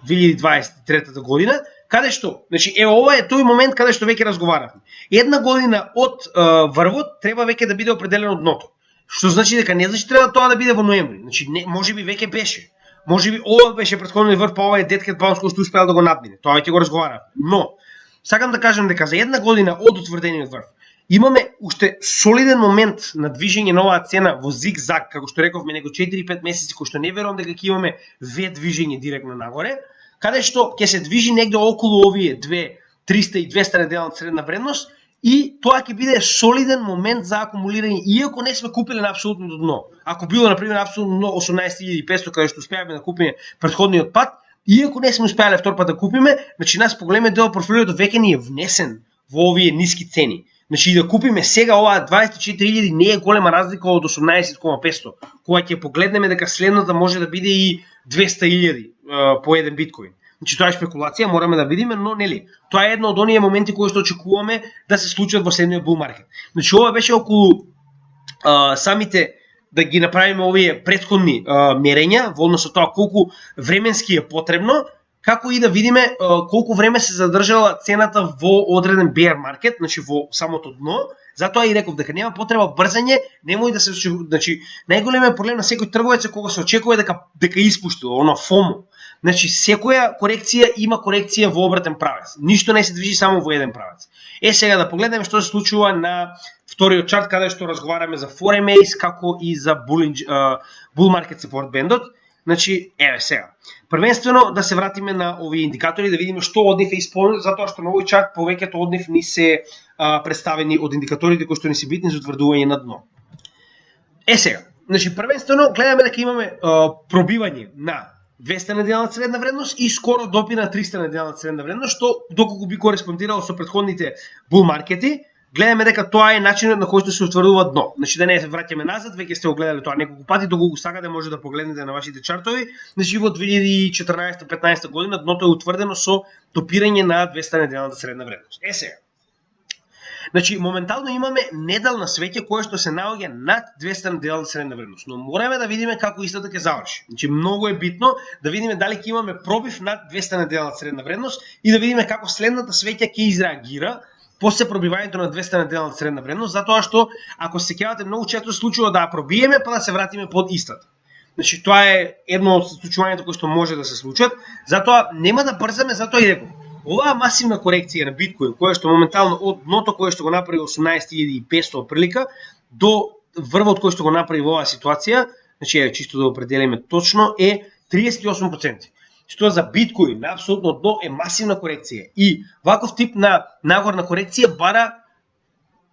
2023 година, каде што, значи ова е тој момент каде што веќе разговаравме. Една година од врвот треба веќе да биде определено дното. Што значи дека не значи треба тоа да биде во ноември, значи не, можеби веќе беше. Можеби ова беше претходниот врв, па ова е dead cat bounce кој што успеал да го надмине. Тоа ќе го разговаравме. Но сакам да кажам дека за една година од утврдениот врв имаме уште солиден момент на движење на оваа цена во зиг-заг, како што рековме, него 4-5 месеци, кој што не верувам дека ќе имаме ве движење директно нагоре, каде што ќе се движи негде околу овие 2, 300 и 200 неделна средна вредност и тоа ќе биде солиден момент за акумулирање, иако не сме купиле на апсолутното дно. Ако било, например, апсолутно дно 18.500, каде што успеавме да купиме претходниот пат, иако не сме успеале втор пат да купиме, значи нас поголемиот дел од портфолиото веќе ни е внесен во овие ниски цени. Значи да купиме сега оваа 24.000 не е голема разлика од 18.500, кога ќе погледнеме дека следната може да биде и 200.000 по еден биткоин. Значи тоа е спекулација, мораме да видиме, но нели, тоа е едно од оние моменти кои што очекуваме да се случат во следниот bull market. Значи ова беше околу самите да ги направиме овие претходни мерења во однос со тоа колку временски е потребно, како и да видиме колку време се задржала цената во одреден bear market, значи во самото дно. Затоа и реков дека нема потреба брзање, немој да се, значи најголемиот проблем на секој трговец е кога се очекува дека испуштил, оно FOMO. Значи секоја корекција има корекција во обратен правец. Ништо не се движи само во еден правец. Сега да погледнеме што се случува на вториот чарт каде што разговараме за Forex како и за Bull Market Support Bandот. Значи, еве сега. Првенствено да се вратиме на овие индикатори, да видиме што од нив е исполнено, затоа што на овој чарт повеќето од нив ни се представени од индикаторите кои што ни се битни за утврдување на дно. Сега, значи првенствено гледаме дека имаме пробивање на 200 неделна средна вредност и скоро допи на 300 неделна средна вредност, што доколку би кореспондирало со претходните bull маркети, гледаме дека тоа е начинот на кој што се утврдува дно. Значи да не се враќаме назад, веќе сте го гледале тоа неколку пати, доколку сакате може да погледнете на вашите чартови. Значи во 2014-15 година дното е утврдено со допирање на 200 неделната средна вредност. Сега. Значи, моментално имаме недел на свеќе кое што се наоѓа над 200 неделна средна вредност, но мораме да видиме како истата ќе заврши. Значи, многу е битно да видиме дали ќе имаме пробив над 200 неделна средна вредност и да видиме како следната свеќа ќе изреагира после пробивањето на 200 неделна средна вредност, затоа што ако се сеќавате многу често случува да ја пробиеме па да се вратиме под истата. Значи, тоа е едно од случувањата кои што може да се случат, затоа нема да брзаме, затоа и реков. Оваа масивна корекција на биткоин, која што моментално од дното кое што го направи 18.500 прилика до врвот кој што го направи во оваа ситуација, значи чисто да определиме точно, е 38%. Што за биткоин на апсолутно дно е масивна корекција и ваков тип на нагорна корекција бара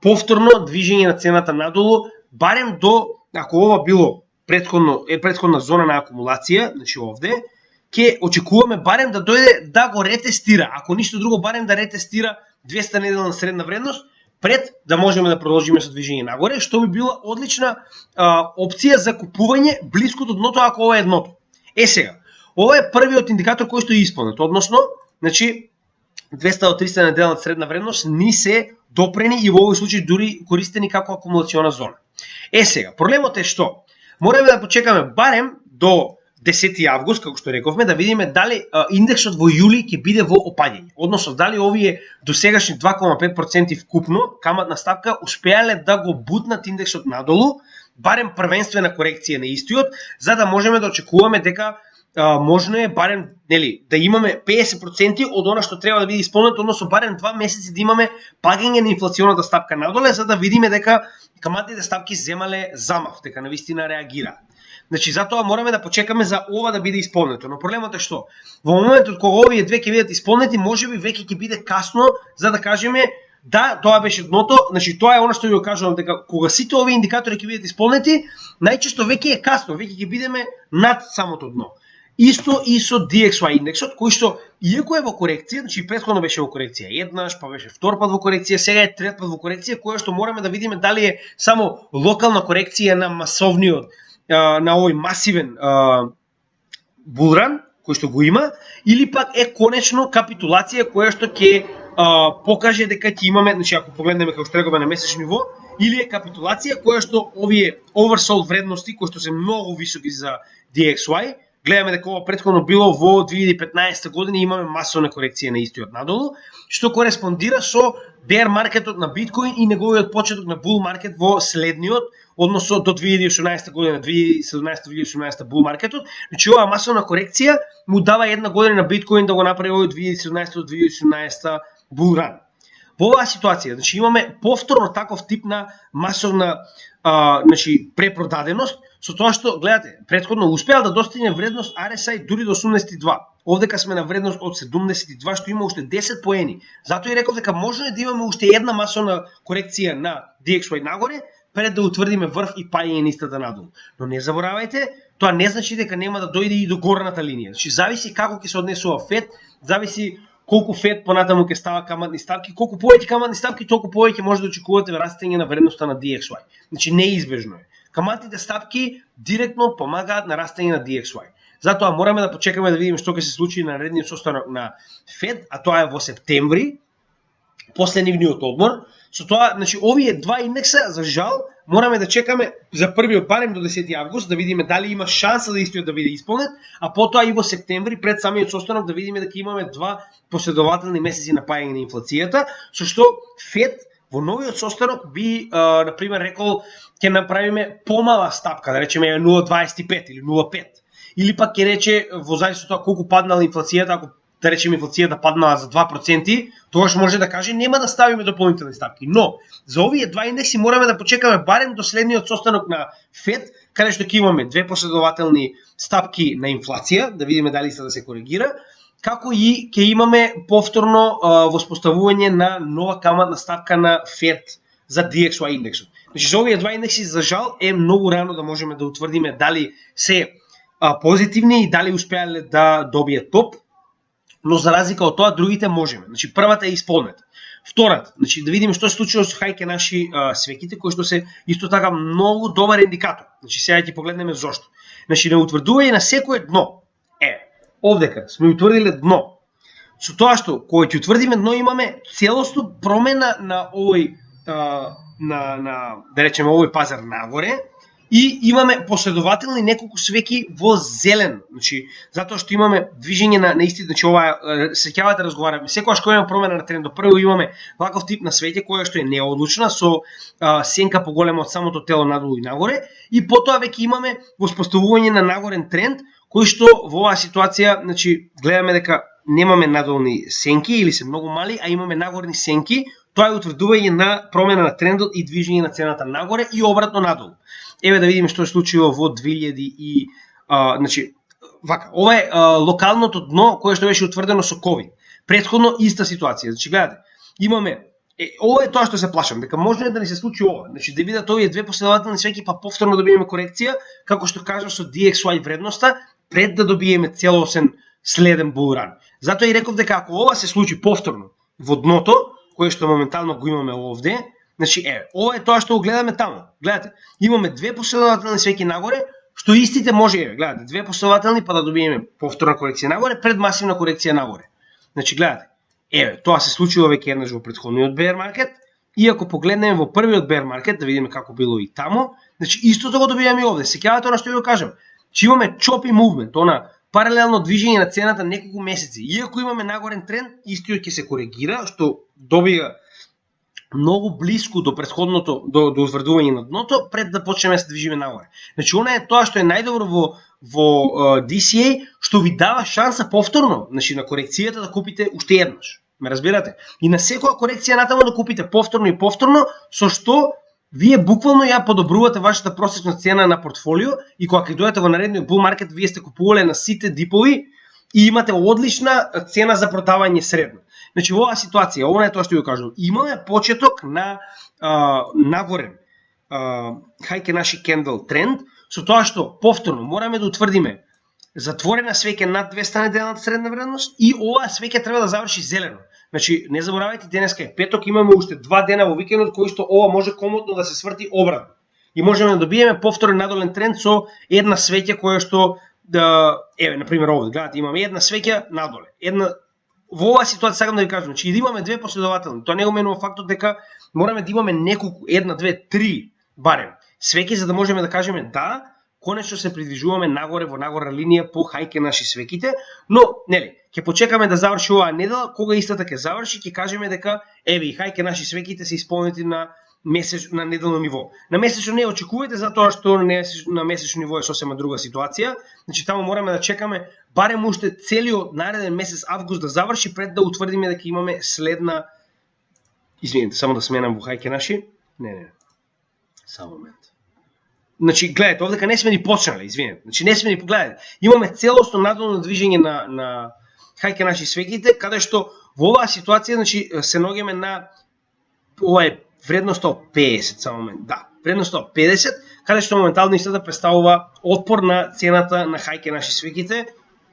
повторно движење на цената надолу, барем до, ако ова било предходна зона на акумулација, значи овде, ќе очекуваме барем да дојде да го ретестира, ако ништо друго барем да ретестира 200 неделна средна вредност пред да можеме да продолжиме со движење нагоре, што би била одлична опција за купување блиску до дното ако ова е дното. Сега, ова е првиот индикатор кој што е исполнет, односно, значи 200 до 300 неделна средна вредност ни се допрени и во овој случај дури користени како акумулациона зона. Сега, проблемот е што мораме да почекаме барем до 10 август, како што рековме, да видиме дали индексот во јули ќе биде во опаѓање. Односно, дали овие досегашни 2,5% вкупно каматна ставка успеале да го бутнат индексот надолу, барем првенствена корекција на истиот, за да можеме да очекуваме дека можно е барем да имаме 50% од она што треба да биде исполнето, односно барем 2 месеци да имаме паѓање на инфлационата стапка надоле, за да видиме дека каматните ставки земале замав, дека навистина реагираат. Значи, затоа мораме да почекаме за ова да биде исполнето. Но проблемот е што? Во моментот кога овие две ќе бидат исполнети, можеби веќе ќе биде касно за да кажеме да, тоа беше дното. Значи, тоа е она што ви го кажувам, дека кога сите овие индикатори ќе бидат исполнети, најчесто веќе е касно, веќе ќе бидеме над самото дно. Исто и со DXY индексот, кој што иако е во корекција, значи претходно беше во корекција еднаш, па беше втор пат во корекција, сега е трет пат во корекција, која што мораме да видиме дали е само локална корекција на масовниот, на овој масивен булран кој што го има, или пак е конечно капитулација која што ќе покаже дека ќе имаме, значи ако погледнеме како што рековме на месечно ниво, или е капитулација која што овие oversold вредности кои што се многу високи за DXY, гледаме дека ова претходно било во 2015 година, имаме масовна корекција на истиот надолу, што кореспондира со bear маркетот на биткоин и неговиот почеток на bull маркет во следниот, односно до 2018 година, 2017-2018 bull маркетот. Значи оваа масовна корекција му дава една година на биткоин да го направи овој 2017-2018 bull run. Во оваа ситуација, значи имаме повторно таков тип на масовна значи препродаденост, со тоа што гледате, претходно успеал да достигне вредност RSI дури до 82. Овдека сме на вредност од 72, што има уште 10 поени. Затоа и реков дека може да имаме уште една масовна корекција на DXY нагоре, пред да утврдиме врв и паѓање на истата надолу. Но не заборавајте, тоа не значи дека нема да дојде и до горната линија. Значи зависи како ќе се однесува Фед, зависи колку Фед понатаму ќе става каматни ставки, колку повеќе каматни ставки, толку повеќе може да очекувате растење на вредноста на DXY. Значи неизбежно е. Каматните ставки директно помагаат на растење на DXY. Затоа мораме да почекаме да видиме што ќе се случи на наредниот состанок на Фед, а тоа е во септември, после нивниот одмор. Со тоа, значи овие два индекса за жал мораме да чекаме за првиот барем до 10 август да видиме дали има шанса да истиот да биде исполнет, а потоа и во септември пред самиот состанок да видиме дека имаме два последователни месеци на паѓање на инфлацијата, со што Фед во новиот состанок би на пример рекол ќе направиме помала стапка, да речеме 0,25 или 0,5. Или пак ќе рече во зависност од тоа колку паднала инфлацијата, ако да речеме инфлацијата паднала за 2%, тогаш може да каже нема да ставиме дополнителни стапки. Но за овие два индекси мораме да почекаме барем до следниот состанок на Фед, каде што ќе имаме две последователни стапки на инфлација, да видиме дали се да се коригира, како и ќе имаме повторно воспоставување на нова каматна ставка на Фед за DXY индексот. Значи за овие два индекси за жал е многу рано да можеме да утврдиме дали се позитивни и дали успеале да добијат топ. Но за разлика од тоа, другите можеме. Значи, првата е исполнета. Втората, значи, да видиме што се случило со хајке наши свеките, кои што се исто така многу добар индикатор. Значи, сега ќе погледнеме зошто. Значи, на утврдување на секое дно. Овдека сме утврдиле дно. со тоа што кога ќе утврдиме дно имаме целосно промена на овој да речеме овој пазар нагоре и имаме последователни неколку свеќи во зелен, значи затоа што имаме движење на исти, значи ова сеќавате разговараме, секогаш кога имаме промена на трендот, прво имаме ваков тип на свеќе која што е неодлучна со сенка поголема од самото тело надолу и нагоре и потоа веќе имаме воспоставување на нагорен тренд кој што во оваа ситуација, значи гледаме дека немаме надолни сенки или се многу мали, а имаме нагорни сенки, тоа е утврдување на промена на трендот и движење на цената нагоре и обратно надолу. Еве да видиме што се случило во 2000 и значи вака, ова е локалното дно кое што беше утврдено со COVID. Претходно иста ситуација. Значи гледате, имаме ова е тоа што се плашам, дека може да ни се случи ова. Значи да видат овие две последователни свеќи па повторно добиеме корекција, како што кажав со DXY вредноста, пред да добиеме целосен следен булран. Затоа и реков дека ако ова се случи повторно во дното, кое што моментално го имаме овде, значи ова е тоа што го гледаме таму. Гледате, имаме две последователни свеќи нагоре, што истите може гледате, две последователни па да добиеме повторна корекција нагоре пред масивна корекција нагоре. Значи гледате, тоа се случило веќе еднаш во претходниот bear market и ако погледнеме во првиот bear market да видиме како било и таму, значи истото го добиваме и овде. Сеќавате она што ви го кажам, че имаме choppy movement, она паралелно движење на цената неколку месеци. Иако имаме нагорен тренд, истиот ќе се коригира, што добива многу блиску до претходното, до утврдување на дното, пред да почнеме да се движиме нагоре. Значи, она е тоа што е најдобро во DCA, што ви дава шанса повторно, значи на корекцијата да купите уште еднаш. Ме разбирате? И на секоја корекција натаму да купите повторно и повторно, со што вие буквално ја подобрувате вашата просечна цена на портфолио и кога ќе дојдете во наредниот bull market, вие сте купувале на сите дипови и имате одлична цена за продавање средно. Значи во оваа ситуација, ова е тоа што ја кажувам, имаме почеток на нагорен хајке наши кендл тренд, со тоа што повторно мораме да утврдиме затворена свеќе над 200 неделната средна вредност и оваа свеќе треба да заврши зелено. Значи, не заборавајте, денеска е петок, имаме уште 2 дена во викендот кои што ова може комодно да се сврти обратно. И можеме да добиеме повторен надолен тренд со една свеќа која што еве на пример овде, гледате, имаме една свеќа надоле. Во оваа ситуација сакам да ви кажам, че да имаме две последователни, тоа не го менува фактот дека мораме да имаме неколку, една, две, три барем свеќи за да можеме да кажеме да, конечно се придвижуваме нагоре во нагорна линија по хајке наши свеќите, но нели, ќе почекаме да заврши оваа недела, кога истата ќе заврши, ќе кажеме дека еве и хајке наши свеќите се исполнети на на неделно ниво. На месечно не очекувате затоа што на месечно ниво е сосема друга ситуација. Значи таму мораме да чекаме барем уште целиот нареден месец август да заврши пред да утврдиме дека имаме следна. Извинете, само да сменам во хајке наши. Не. Само момент. Значи гледате, овдека не сме ни почнале, извинете. Значи не сме ни погледате. Имаме целосно надолно движење на хајке наши свеќите, каде што во оваа ситуација значи се наоѓаме на ова е вредноста од 50 само момент. Да, вредноста од 50, каде што моментално истата представува отпор на цената на хајке наши свеќите.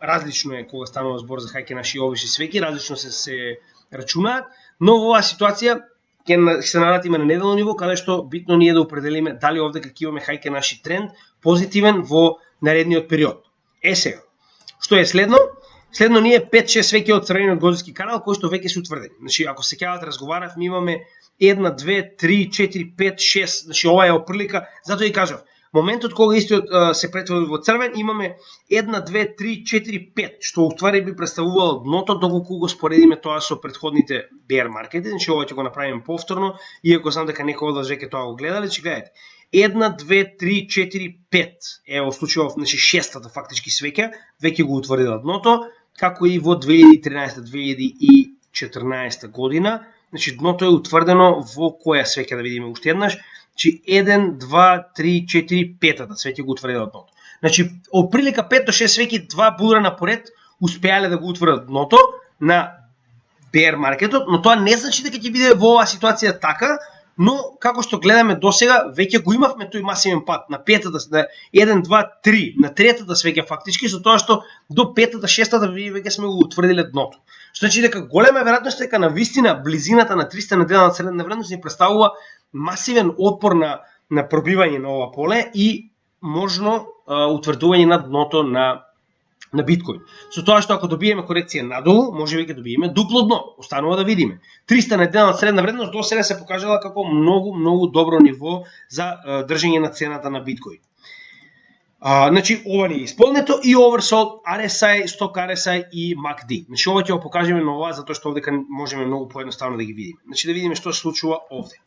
Различно е кога станува збор за хајке наши обични свеќи, различно се рачунаат, но во оваа ситуација ќе се навратиме на неделно ниво, каде што битно ние да определиме дали овде ќе имаме хајке наши тренд позитивен во наредниот период. Сега, што е следно? Следно ние 5-6 свеќи од црвениот годински канал кои што веќе се утврдени. Значи ако се сеќавате разговаравме, имаме 1, 2, 3, 4, 5, 6, значи ова е опрлика, затоа и кажав, моментот кога истиот се претвори во црвен, имаме 1, 2, 3, 4, 5, што уствари би представувало дното доколку го споредиме тоа со претходните bear маркети, значи ова ќе го направиме повторно, иако знам дека некои од вас веќе тоа го гледале, че гледате, 1, 2, 3, 4, 5, ево случува, значи шестата фактички свеќа, веќе го утврдила дното, како и во 2013-2014 година. Значи дното е утврдено во која свеќа да видиме уште еднаш. Значи 1, 2, 3, 4, 5-та свеќа го утврдила дното. Значи отприлика 5 до 6 свеќи, 2 булрана поред успеале да го утврдат дното на bear маркетот, но тоа не значи дека ќе биде во оваа ситуација така, но како што гледаме досега веќе го имавме тој масивен пат на 5-та, на 1, 2, 3, на 3-та свеќа фактички, со тоа што до 5-та, 6-та веќе сме го утврдиле дното. Што значи дека голема веројатност дека на вистина близината на 300 неделна средна вредност ни представува масивен отпор на пробивање на ова поле и можно утврдување на дното на на биткоин. Со тоа што ако добиеме корекција надолу, може би ќе добиеме дупло дно. Останува да видиме. 300 неделна средна вредност до сега се покажала како многу добро ниво за држење на цената на биткоин. Значи ова ни е исполнето и oversold, RSI, Stock RSI и MACD. Значи ова ќе го покажеме на ова затоа што овде можеме многу поедноставно да ги видиме. Значи да видиме што се случува овде.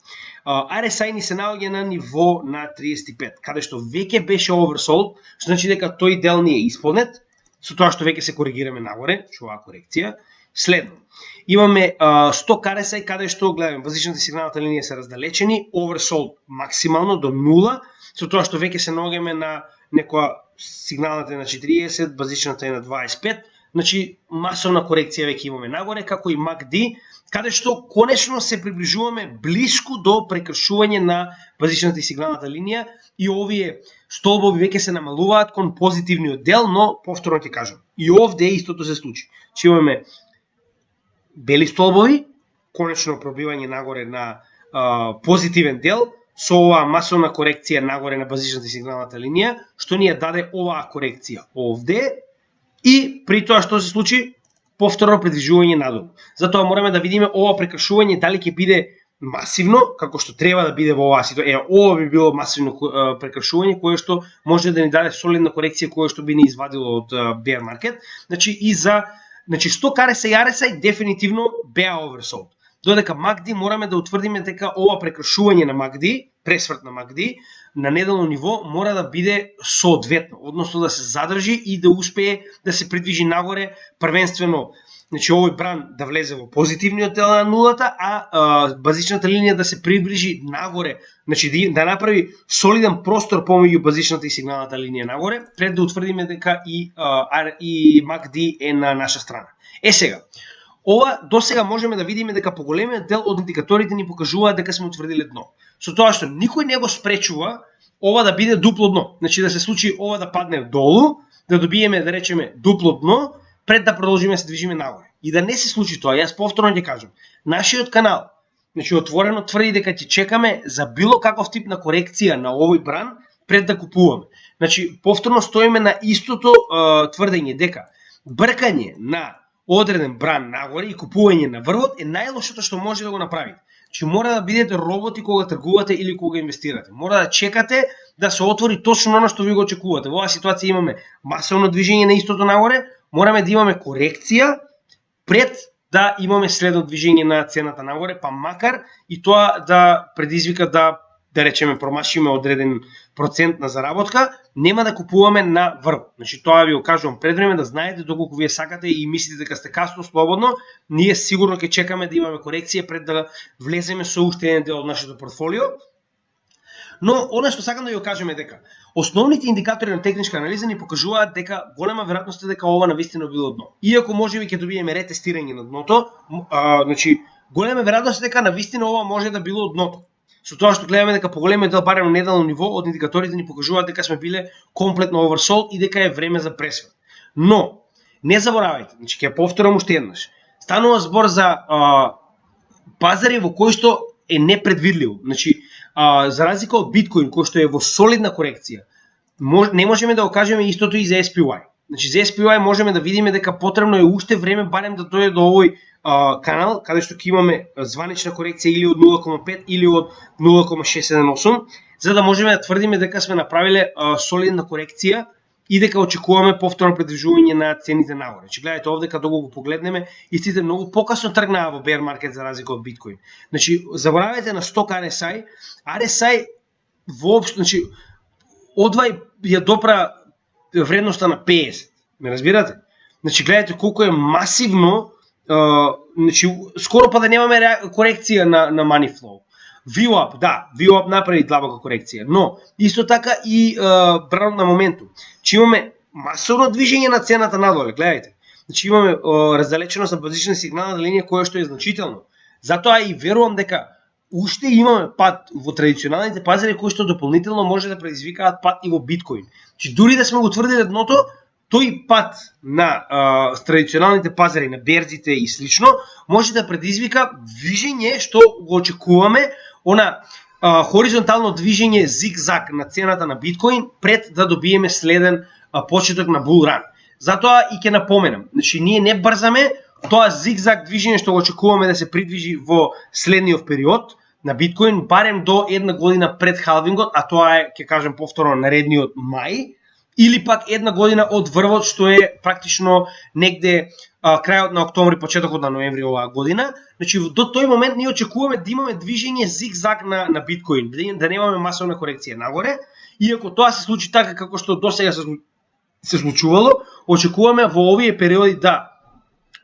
RSI ни се наоѓа на ниво на 35, каде што веќе беше oversold, што значи дека тој дел ни е исполнет, со тоа што веќе се коригираме нагоре, што оваа корекција. Следно, имаме Stock RSI каде што гледаме базичната сигналната линија се раздалечени, oversold максимално до 0, со тоа што веќе се наоѓаме на некоја сигналната е на 40, базичната е на 25, значи масовна корекција веќе имаме нагоре, како и MACD, каде што конечно се приближуваме блиску до прекршување на базичната и сигналната линија и овие столбови веќе се намалуваат кон позитивниот дел, но повторно ќе кажам, и овде истото се случи. Че имаме бели столбови, конечно пробивање нагоре на позитивен дел, со оваа масовна корекција нагоре на базичната и сигналната линија, што ни ја даде оваа корекција овде и при тоа што се случи повторно придвижување надолу. Затоа мораме да видиме ова прекршување дали ќе биде масивно, како што треба да биде во оваа ситуација. Ова би било масивно прекршување кое што може да ни даде солидна корекција кое што би ни извадило од bear market. Значи Stock RSI и RSI дефинитивно беа oversold. Додека MACD мораме да утврдиме дека ова прекршување на MACD, пресврт на MACD, на неделно ниво мора да биде соодветно, односно да се задржи и да успее да се придвижи нагоре, првенствено, значи овој бран да влезе во позитивниот дел на нулата, а базичната линија да се приближи нагоре, значи да направи солиден простор помеѓу базичната и сигналната линија нагоре, пред да утврдиме дека и MACD е на наша страна. Сега, ова до сега можеме да видиме дека поголемиот дел од индикаторите ни покажуваат дека сме утврдиле дно. Со тоа што никој не го спречува ова да биде дупло дно. Значи да се случи ова да падне долу, да добиеме, да речеме, дупло дно, пред да продолжиме да се движиме нагоре. И да не се случи тоа, јас повторно ќе кажам, нашиот канал, значи отворено тврди дека ќе чекаме за било каков тип на корекција на овој бран пред да купуваме. Значи повторно стоиме на истото тврдење дека бркање на одреден бран нагоре и купување на врвот е најлошото што може да го направите. Значи мора да бидете роботи кога тргувате или кога инвестирате. Мора да чекате да се отвори точно оно што ви го очекувате. Во оваа ситуација имаме масовно движење на истото нагоре, мораме да имаме корекција пред да имаме следно движење на цената нагоре, па макар и тоа да предизвика да речеме промашиме одреден процент на заработка, нема да купуваме на врв. Значи тоа ви го кажувам пред време да знаете доколку вие сакате и мислите дека сте касно слободно, ние сигурно ќе чекаме да имаме корекција пред да влеземе со уште еден дел од нашето портфолио. Но она што сакам да ви го кажеме дека основните индикатори на техничка анализа ни покажуваат дека голема веројатност е дека ова навистина било дно. Иако можеби ќе добиеме ретестирање на дното, значи голема веројатност е дека навистина ова може да било дното. Со тоа што гледаме дека поголемиот дел барем на неделно ниво од индикаторите ни покажуваат дека сме биле комплетно oversold и дека е време за пресврт. Но не заборавајте, значи ќе повторам уште еднаш. Станува збор за пазари во кои што е непредвидливо. Значи за разлика од биткоин кој што е во солидна корекција, не можеме да го кажеме истото и за SPY. Значи за SPY можеме да видиме дека потребно е уште време барем да дојде до овој канал, каде што ќе имаме званична корекција или од 0,5 или од 0,678, за да можеме да тврдиме дека сме направиле солидна корекција и дека очекуваме повторно придвижување на цените нагоре. Значи гледате овде кога го погледнеме, истите многу покасно тргнаа во bear market за разлика од биткоин. Значи заборавајте на Stock RSI, RSI воопшто, значи одвај ја допра вредноста на 50. Ме разбирате? Значи гледате колку е масивно, значи скоро па да немаме корекција на money flow. VWAP, да, VWAP направи длабока корекција, но исто така и бран на моментум. Че имаме масовно движење на цената надоле, гледајте. Значи имаме раздалеченост на базична сигнална линија која што е значително. Затоа и верувам дека уште имаме пат во традиционалните пазари кои што дополнително може да предизвикаат пат и во биткоин. Значи дури да сме го утврдиле дното, тој пат на традиционалните пазари, на берзите и слично, може да предизвика движење што го очекуваме, она хоризонтално движење зиг-заг на цената на биткоин пред да добиеме следен почеток на bull run. Затоа и ќе напоменам, значи ние не брзаме, тоа зигзаг движење што го очекуваме да се придвижи во следниот период на биткоин барем до една година пред халвингот, а тоа е, ќе кажем повторно, наредниот мај, или пак една година од врвот што е практично негде крајот на октомври, почетокот на ноември оваа година. Значи до тој момент ние очекуваме да имаме движење зигзаг на биткоин, да немаме масовна корекција нагоре, иако тоа се случи така како што досега се случувало, очекуваме во овие периоди да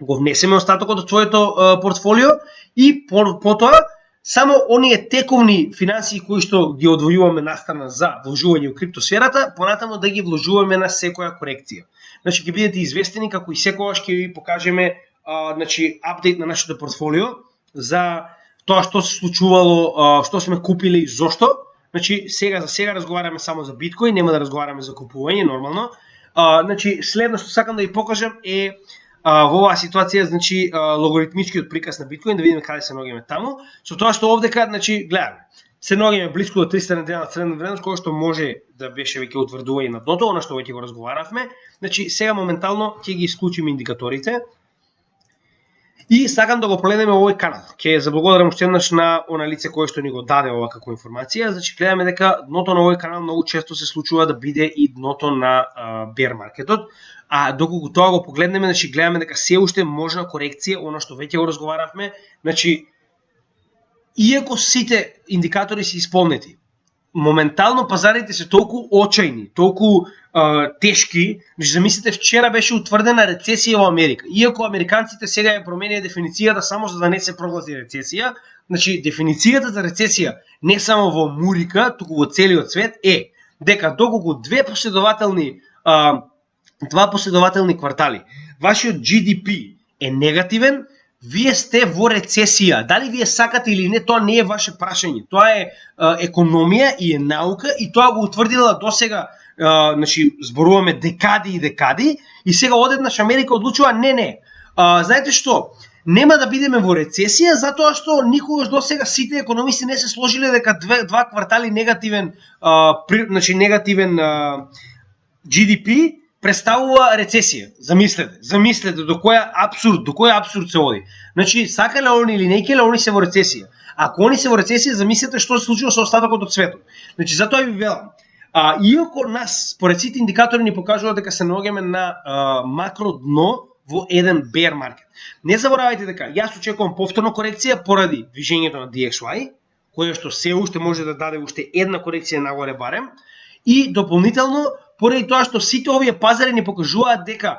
го внесеме остатокот од своето портфолио и потоа само оние тековни финансии кои што ги одвојуваме настрана за вложување во криптосферата, понатаму да ги вложуваме на секоја корекција. Значи ќе бидете известени како и секогаш ќе ви покажеме значи апдейт на нашето портфолио за тоа што се случувало, што сме купили и зошто. Значи за сега разговараме само за биткоин, нема да разговараме за купување нормално. Значи следно што сакам да ви покажам е во оваа ситуација, значи логаритмичкиот приказ на биткоин, да видиме каде се наоѓаме таму. Со тоа што овдека, значи гледаме, се наоѓаме блиску до 300 неделна средна вредност, која што може да беше веќе утврдување на дното, она што веќе го разговаравме. Значи сега моментално ќе ги исклучиме индикаторите. И сакам да го прогледаме овој канал. Ќе заблагодарам уште еднаш на она лице кое што ни го даде ова како информација. Значи гледаме дека дното на овој канал многу често се случува да биде и дното на бер маркетот. А доколку тоа го погледнеме, значи гледаме дека се уште можна корекција, она што веќе го разговаравме, значи иако сите индикатори се исполнети, моментално пазарите се толку очајни, толку тешки, значи замислите вчера беше утврдена рецесија во Америка. Иако американците сега ја променија дефиницијата само за да не се прогласи рецесија, значи дефиницијата за рецесија не само во Мурика, туку во целиот свет е дека доколку два последователни квартали вашиот GDP е негативен, вие сте во рецесија. Дали вие сакате или не, тоа не е ваше прашање. Тоа е економија и е наука и тоа го утврдила досега, значи зборуваме декади и декади, и сега одеднаш Америка одлучува не. Знаете што? Нема да бидеме во рецесија затоа што никогаш досега сите економисти не се сложиле дека два квартали негативен, значи негативен GDP представува рецесија. Замислете до кој абсурд се оди. Значи сакале они или не келе, они се во рецесија. Ако они се во рецесија, замислете што се случува со остатокот од светот. Значи затоа ви велам, иако нас според сите индикатори ни покажуваат дека се наоѓаме на макро дно во еден bear маркет. Не заборавајте дека јас очекувам повторна корекција поради движењето на DXY, кое што се уште може да даде уште една корекција нагоре барем, и дополнително поради тоа што сите овие пазари ни покажуваат дека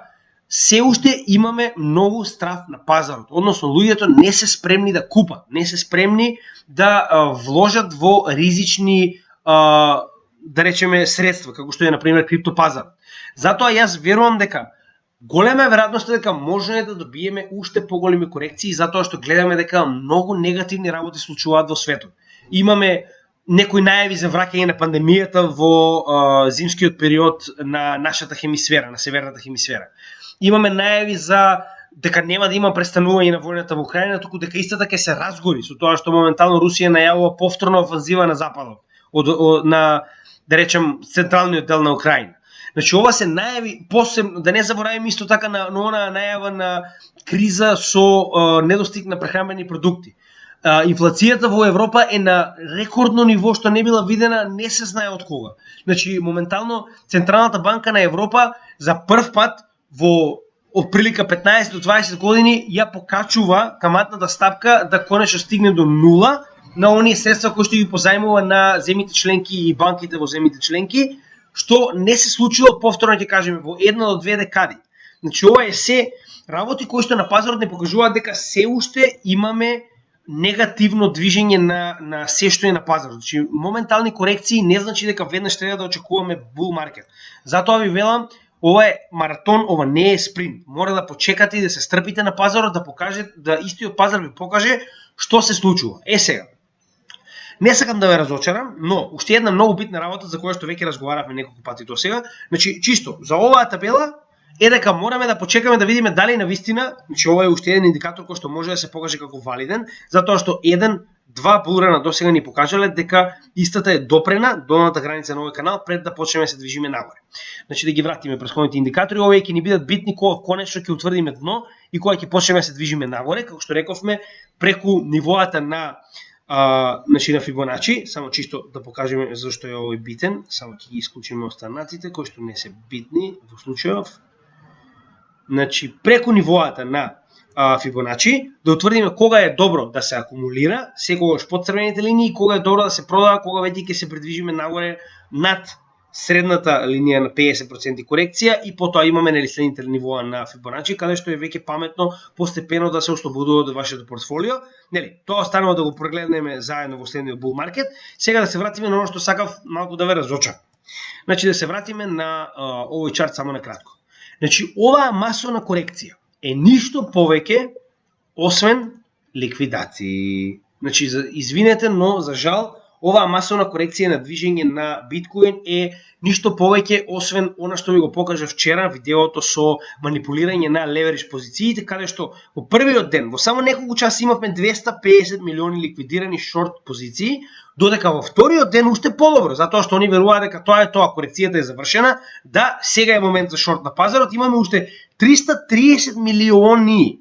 се уште имаме многу страф на пазарот, односно луѓето не се спремни да купат, не се спремни да вложат во ризични да речеме средства, како што е на пример криптопазар. Затоа јас верувам дека голема е веројатноста дека може да добиеме уште поголеми корекции, затоа што гледаме дека многу негативни работи случуваат во светот. Имаме некои најави за враќање на пандемијата во зимскиот период на нашата хемисфера, на северната хемисфера. Имаме најави за дека нема да има престанување на војната во Украина, туку дека истата ќе се разгори со тоа што моментално Русија најавува повторна офанзива на западот, на да речем централниот дел на Украина. Значи ова се најави, посебно да не забораваме исто така на она најава на криза со недостиг на прехранбени продукти. Инфлацијата во Европа е на рекордно ниво што не била видена не се знае од кога. Значи моментално Централната банка на Европа за прв пат во отприлика 15 до 20 години ја покачува каматната стапка да конечно стигне до нула на оние средства кои што ги позајмува на земјите членки и банките во земјите членки, што не се случило, повторно ќе кажеме, во една до две декади. Значи ова е се работи кои што на пазарот не покажуваат дека се уште имаме негативно движење на се што е на пазарот. Значи моментални корекции не значи дека веднаш треба да очекуваме бул маркет. Затоа ви велам, ова е маратон, ова не е спринт. Мора да почекате и да се стрпите на пазарот, да покаже, да истиот пазар ви покаже што се случува. Сега. Не сакам да ве разочарам, но уште една многу битна работа за која што веќе разговаравме неколку пати до сега, значи чисто за оваа табела е дека мораме да почекаме да видиме дали навистина, значи ова е уште еден индикатор кој што може да се покаже како валиден, затоа што 1, два булрана досега ни покажале дека истата е допрена, долната граница на овој канал, пред да почнеме се движиме нагоре. Значи да ги вратиме претходните индикатори, овие ќе ни бидат битни кога конечно ќе утврдиме дно и кога ќе почнеме се движиме нагоре, како што рековме, преку нивоата на значи на Фибоначи, само чисто да покажеме зашто е овој битен, само ќе ги исклучиме останатите кои што не се битни во случајов. Значи преку нивоата на Фибоначи, да утврдиме кога е добро да се акумулира, секогаш под црвените линии, кога е добро да се продава, кога веќе ќе се придвижиме нагоре над средната линија на 50% корекција и потоа имаме следните нивоа на Фибоначи, каде што е веќе паметно постепено да се ослободува од вашето портфолио. Нели, тоа останува да го прогледнеме заедно во следниот bull market. Сега да се вратиме на оно што сакав малку да ве разочарам. Значи да се вратиме на овој чарт само на кратко. Значи оваа масовна корекција е ништо повеќе освен ликвидации. Значи извинете, но за жал оваа масовна корекција на движење на биткоин е ништо повеќе освен она што ви го покажав вчера, видеото со манипулирање на леверидж позициите, каде што во првиот ден, во само неколку часа имавме 250 милиони ликвидирани шорт позиции, додека во вториот ден уште подобро, затоа што они веруваат дека тоа е тоа, корекцијата е завршена, да сега е момент за шорт на пазарот, имаме уште 330 милиони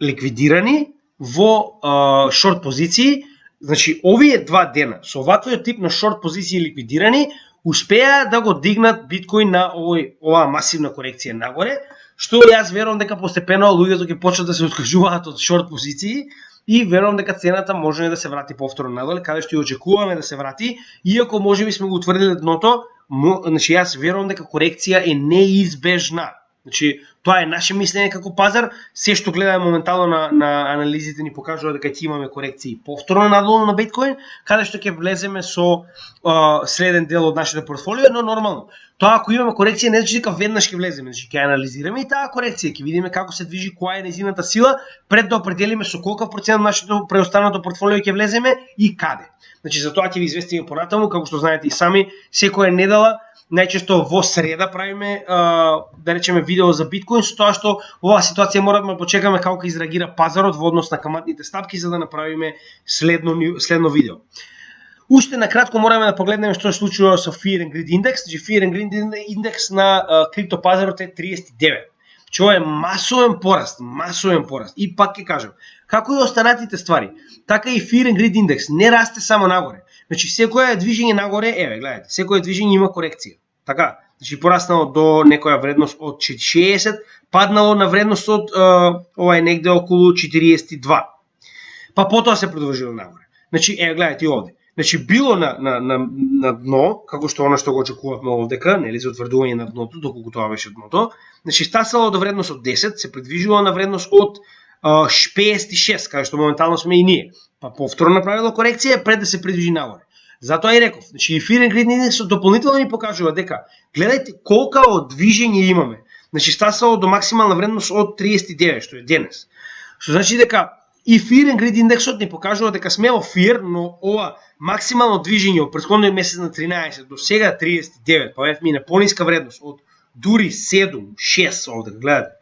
ликвидирани во шорт позиции. Значи, овие два дена, со оваквиот тип на шорт позиции ликвидирани, успеа да го дигнат биткоин на оваа масивна корекција нагоре, што јас верувам дека постепено луѓето ќе почнат да се откажуваат од шорт позиции и верувам дека цената може да се врати повторно надоле, каде што и очекуваме да се врати, иако можеби сме го утврдиле дното, значи јас верувам дека корекција е неизбежна. Значи, тоа е наше мислење како пазар, се што гледаме моментално на анализите ни покажува дека ќе имаме корекции повторно надолу на биткоин, каде што ќе влеземе со следен дел од нашето портфолио, но нормално. Тоа ако имаме корекција не значи дека веднаш ќе влеземе, значи ќе анализираме и таа корекција, ќе видиме како се движи, која е нејзината сила, пред да определиме со колку процент нашето преостанато портфолио ќе влеземе и каде. Значи за тоа ќе ви известиме понатаму, како што знаете и сами, секоја недела најчесто во среда правиме да речеме видео за биткоин, со тоа што во оваа ситуација мораме да почекаме како ќе изреагира пазарот во однос на каматните стапки за да направиме следно видео. Уште на кратко мораме да погледнеме што се случува со Fear and Greed Index. Значи Fear and Greed Index на криптопазарот е 39. Што е масовен пораст. И пак ќе кажам, како и останатите ствари, така и Fear and Greed Index не расте само нагоре. Значи секое движење нагоре, еве гледате, секое движење има корекција. Така, значи пораснало до некоја вредност од 60, паднало на вредност од ова е негде околу 42. Па потоа се продолжило нагоре. Значи еве гледате и овде. Значи било на дно, како што она што го очекувавме овдека, нели за утврдување на дното, доколку тоа беше дното. Значи стасало до вредност од 10, се предвижувало на вредност од 56, каде што моментално сме и ние. Па повторно направило корекција пред да се придвижи нагоре. Затоа и реков, значи Fear and Greed Index дополнително ни покажува дека гледајте колка од движење имаме. Значи стасало до максимална вредност од 39, што е денес. Што значи дека и Fear and Greed Indexот ни покажува дека сме во Fear, но ова максимално движење од претходниот месец на 13 до сега 39, па ми на пониска вредност од дури 7, 6 овде гледате.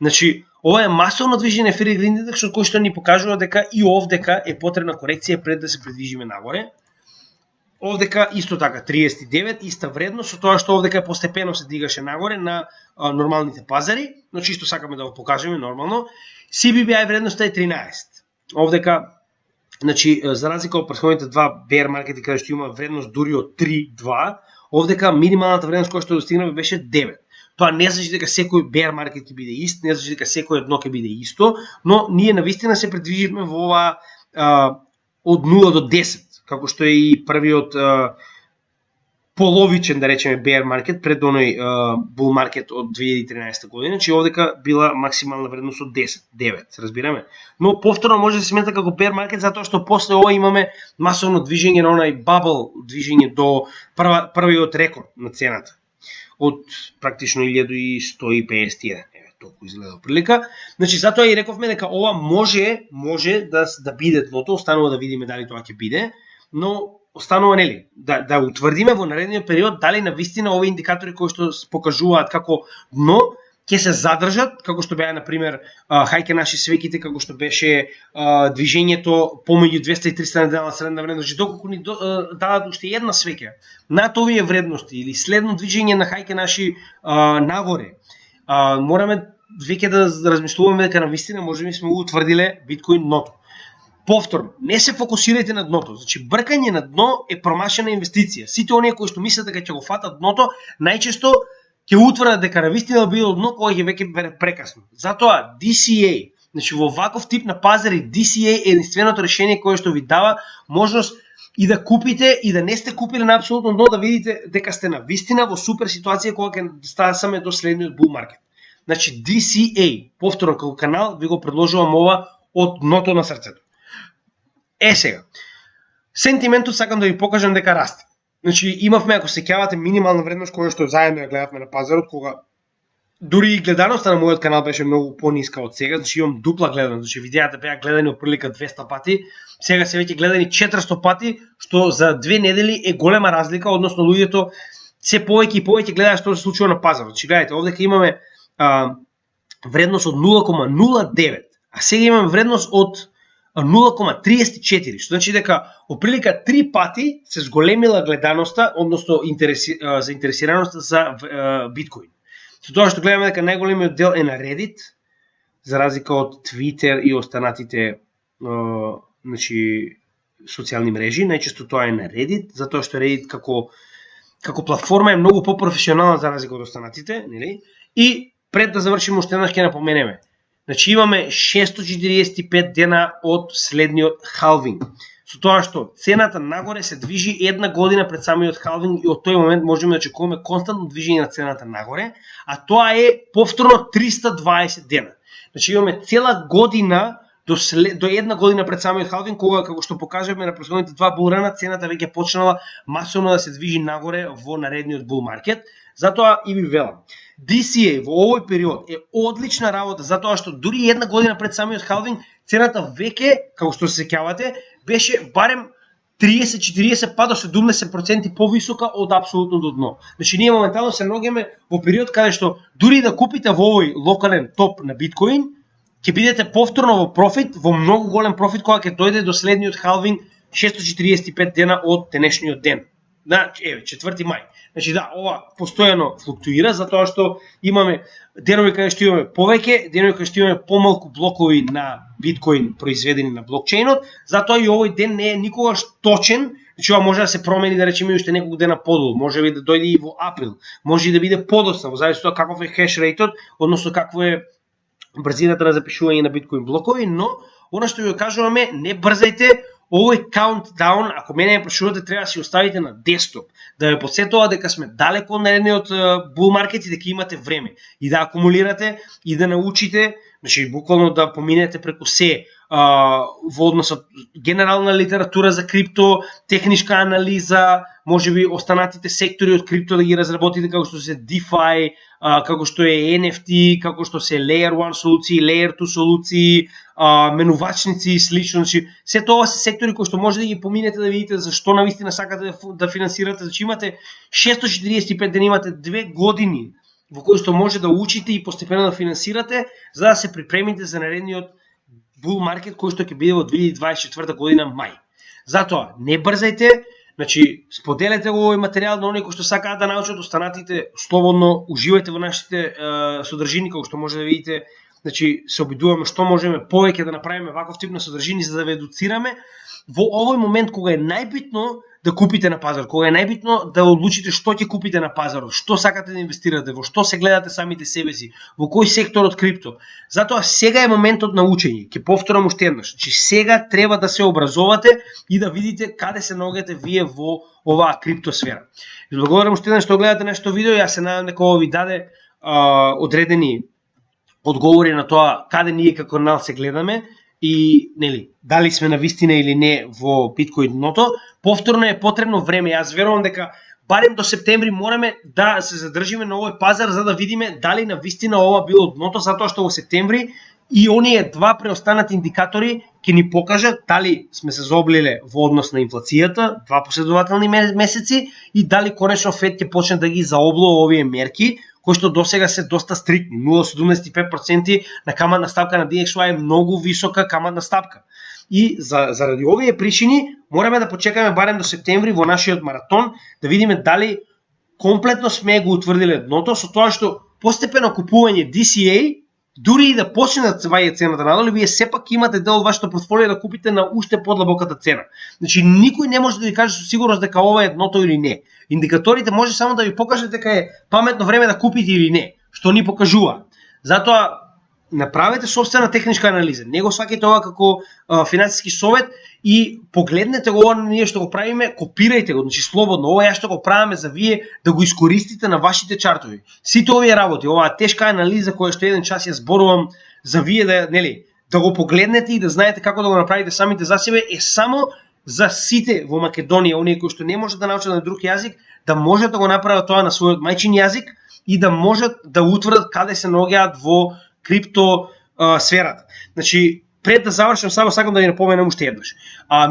Значи ова е масовно движење Fear and Greed Index кој што ни покажува дека и овдека е потребна корекција пред да се придвижиме нагоре. Овдека исто така 39, иста вредност, со тоа што овдека постепено се дигаше нагоре на нормалните пазари, но чисто сакаме да го покажеме нормално. CBBI вредноста е 13. Овдека, значи, за разлика од претходните два bear маркети каде што има вредност дури од 3.2, овдека минималната вредност која што достигнаме беше 9. Тоа не значи дека секој bear маркет ќе биде ист, не значи дека секој дно ќе биде исто, но ние навистина се предвиживме во ова од 0 до 10. Како што е и првиот половичен, да речеме, bear market пред оној bull market од 2013 година, че овдека била максимална вредност од 10, 9, разбираме. Но повторно може да се смета како bear market затоа што после ова имаме масовно движење на онај bubble, движење до првиот рекорд на цената од практично 1151. Толку изгледа прилика. Значи затоа и рековме дека ова може да биде дното, останува да видиме дали тоа ќе биде, но останува нели да утврдиме во наредниот период дали навистина овие индикатори кои што покажуваат како дно ќе се задржат, како што беа, например, хајке наши свеките, како што беше движењето помеѓу 200 и 300 дена средна вредност, и доколку ни дадат уште една свеќа над овие вредности или следно движење на хајке наши нагоре, мораме веќе да размислуваме дека навистина можеби сме утврдиле биткоин дното. Повторно, не се фокусирајте на дното. Значи, бркање на дно е промашена инвестиција. Сите оние кои што мислат дека ќе го фатат дното, најчесто ќе утврдат дека навистина било дно кога ќе веќе биде прекасно. Затоа DCA, значи во ваков тип на пазари, DCA е единственото решение кое што ви дава можност и да купите и да не сте купиле на апсолутно дно, да видите дека сте навистина во супер ситуација кога ќе стасаме до следниот bull market. Значи DCA, повторно како канал ви го предложувам ова од дното на срцето. Сега, сентиментот сакам да ви покажам дека расте. Значи, имавме, ако се сеќавате, минимална вредност која што заедно ја гледавме на пазарот, кога дури и гледаноста на мојот канал беше многу пониска од сега, значи имам дупла гледаност, значи видеата беа гледани отприлика 200 пати, сега се веќе гледани 400 пати, што за 2 недели е голема разлика, односно луѓето се повеќе и повеќе гледаат што се случува на пазарот. Значи, гледате, овде имаме вредност од 0,09, а сега имаме вредност од 0,34, што значи дека оприлика 3 пати се зголемила гледаноста, односно заинтересираноста за биткоин. Со тоа што гледаме дека најголемиот дел е на Reddit, за разлика од Twitter и останатите значи социјални мрежи, најчесто тоа е на Reddit, затоа што Reddit како платформа е многу попрофесионална за разлика од останатите, нели? И пред да завршиме уште еднаш ќе напоменеме. Значи имаме 645 дена од следниот халвинг. Со тоа што цената нагоре се движи една година пред самиот халвинг и од тој момент можеме да очекуваме константно движење на цената нагоре, а тоа е повторно 320 дена. Значи имаме цела година до една година пред самиот халвинг, кога, како што покажавме на претходните два булрана, цената веќе почнала масовно да се движи нагоре во наредниот бул маркет. Затоа и ви велам, DCA во овој период е одлична работа, затоа што дури една година пред самиот халвинг, цената веќе, како што се сеќавате, беше барем 30-40 па до 70% повисока од апсолутното дно. Значи ние моментално се наоѓаме во период каде што дури да купите во овој локален топ на биткоин, ќе бидете повторно во профит, во многу голем профит кога ќе дојде до следниот халвинг 645 дена од денешниот ден. Еве, 4 мај. Значи да, ова постојано флуктуира, затоа што имаме денови каде што имаме повеќе, денови каде што имаме помалку блокови на биткоин произведени на блокчейнот, затоа и овој ден не е никогаш точен, значи ова може да се промени, да речеме, уште неколку дена подолу, може би да дојде и во април, може и да биде подоцна, во зависи од каков е хеш рейтот, односно какво е брзината на запишување на биткоин блокови, но она што ви кажуваме, не брзајте. Овој countdown, ако мене ме прашувате, треба да си оставите на десктоп, да ве подсетува дека сме далеко од наредниот бул маркет и дека имате време и да акумулирате и да научите, значи буквално да поминете преку се во однос од генерална литература за крипто, техничка анализа, можеби останатите сектори од крипто да ги разработите, како што се DeFi, како што е NFT, како што се Layer 1 солуции, Layer 2 солуции, менувачници и слично. Се тоа се сектори кои што може да ги поминете да видите зашто навистина сакате да финансирате. Значи имате 645 дена, имате 2 години во кои што може да учите и постепено да финансирате, за да се припремите за наредниот бул маркет кој што ќе биде во 2024 година мај. Затоа не брзајте, значи споделете го овој материјал на оние кои што сакаат да научат, останатите слободно уживајте во нашите содржини, како што може да видите. Значи се обидуваме што можеме повеќе да направиме ваков тип на содржини за да ве едуцираме во овој момент кога е најбитно да купите на пазар, кога е најбитно да одлучите што ќе купите на пазарот, што сакате да инвестирате, во што се гледате самите себе си, во кој сектор од крипто. Затоа сега е моментот на учење. Ќе повторам уште еднаш, че сега треба да се образовате и да видите каде се наоѓате вие во оваа криптосфера. Ви благодарам уште еднаш што гледате нашето видео. Јас се надам дека ова ви даде одредени одговори на тоа каде ние како канал се гледаме и нели дали сме на вистина или не во биткоин дното. Повторно е потребно време. Јас верувам дека барем до септември мораме да се задржиме на овој пазар за да видиме дали на вистина ова било дното, затоа што во септември и оние два преостанати индикатори ќе ни покажат дали сме се заоблиле во однос на инфлацијата, два последователни месеци, и дали конечно Фед ќе почне да ги заоблува овие мерки кои што досега се доста стриктни. 0,75% на каматна стапка на DXY е многу висока каматна стапка. И заради овие причини мораме да почекаме барем до септември во нашиот маратон да видиме дали комплетно сме го утврдиле дното, со тоа што постепено купување DCA, дури и да почне да ваѓа цената надолу, вие сепак имате дел од вашето портфолио да купите на уште подлабоката цена. Значи никој не може да ви каже со сигурност дека ова е дното или не. Индикаторите може само да ви покажат дека е паметно време да купите или не, што ни покажува. Затоа направете собствена техничка анализа. Не го сваќате ова како финансиски совет и погледнете го ова ние што го правиме, копирајте го, значи слободно. Ова ја што го правиме за вие да го искористите на вашите чартови. Сите овие работи, оваа тешка анализа која што еден час ја зборувам за вие да го погледнете и да знаете како да го направите самите за себе, е само за сите во Македонија, оние кои што не можат да научат на друг јазик, да можат да го направат тоа на својот мајчин јазик и да можат да утврдат каде се наоѓаат во крипто сферата. Значи, пред да завршам, само сакам да ви напоменам уште еднаш.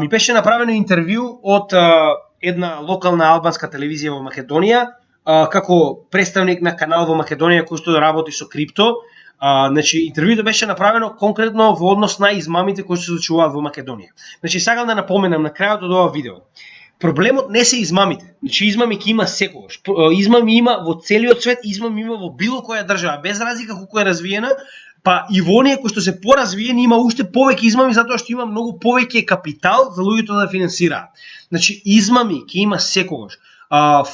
Ми беше направено интервју од една локална албанска телевизија во Македонија, како представник на канал во Македонија кој што работи со крипто. Значи, интервјуто беше направено конкретно во однос на измамите кои се случуваат во Македонија. Значи, сакам да напоменам на крајот од ова видео. Проблемот не се измамите. Значи, измами ќе има секогаш. Измами има во целиот свет, измами има во било која држава, без разлика колку е развиена, па и во оние кои што се поразвиени има уште повеќе измами затоа што има многу повеќе капитал за луѓето да финансираат. Значи, измами ќе има секогаш.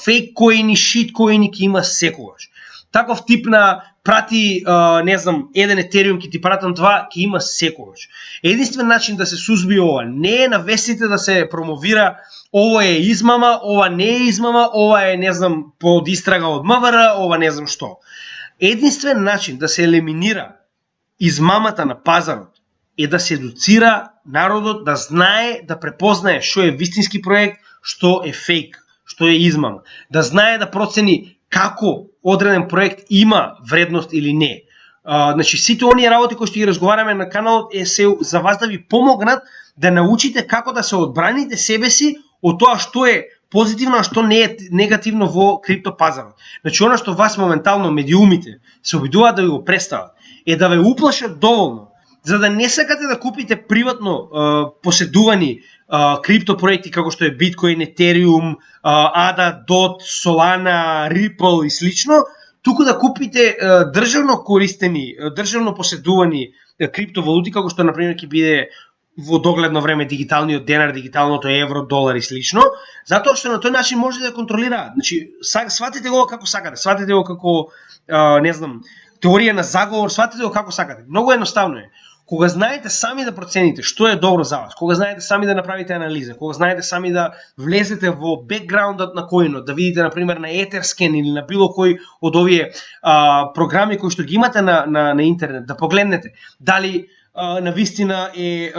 Фейк коини, шит коини ќе има секогаш. Таков тип на прати, не знам, еден етериум ќе ти пратам това, ќе има секогаш. Единствен начин да се сузби ова не е на вестите да се промовира ова е измама, ова не е измама, ова е, не знам, под истрага од МВР, ова не знам што. Единствен начин да се елиминира измамата на пазарот е да се едуцира народот да знае, да препознае што е вистински проект, што е фейк, што е измама. Да знае да процени како одреден проект има вредност или не. Значи, сите оние работи кои што ги разговараме на каналот е се за вас да ви помогнат да научите како да се одбраните себе си од тоа што е позитивно, а што не е негативно во криптопазарот. Значи, она што вас моментално медиумите се обидуваат да ви го представат е да ве уплашат доволно, за да не сакате да купите приватно поседувани криптопроекти како што е Bitcoin, Ethereum, ADA, DOT, Solana, Ripple и слично, туку да купите државно користени, државно поседувани криптовалути како што например ќе биде во догледно време дигиталниот денар, дигиталното евро, долар и слично, затоа што на тој начин може да контролираат. Значи, сватите го како сакате, сватите го како, не знам, теорија на заговор, сватите го како сакате. Многу едноставно е. Кога знаете сами да процените што е добро за вас, кога знаете сами да направите анализа, кога знаете сами да влезете во бекграундот на коинот, да видите например на Etherscan или на било кој од овие програми кои што ги имате на интернет, да погледнете дали на вистина е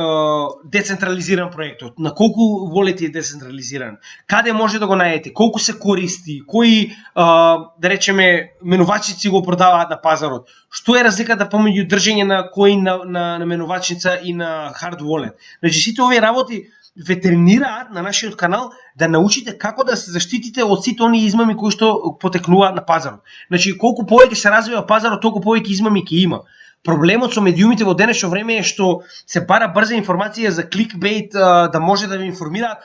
децентрализиран проектот, на колку волети е децентрализиран, каде може да го најдете, колку се користи, кои, да речеме, менувачници го продаваат на пазарот, што е разликата помеѓу држење на коин на менувачница и на hard wallet. Значи, сите овие работи ве тренираат на нашиот канал да научите како да се заштитите од сите оние измами кои што потекнуваат на пазарот. Значи, колку повеќе се развива пазарот, толку повеќе измами ќе има. Проблемот со медиумите во денешно време е што се бара брза информација за кликбейт, да може да ви информираат,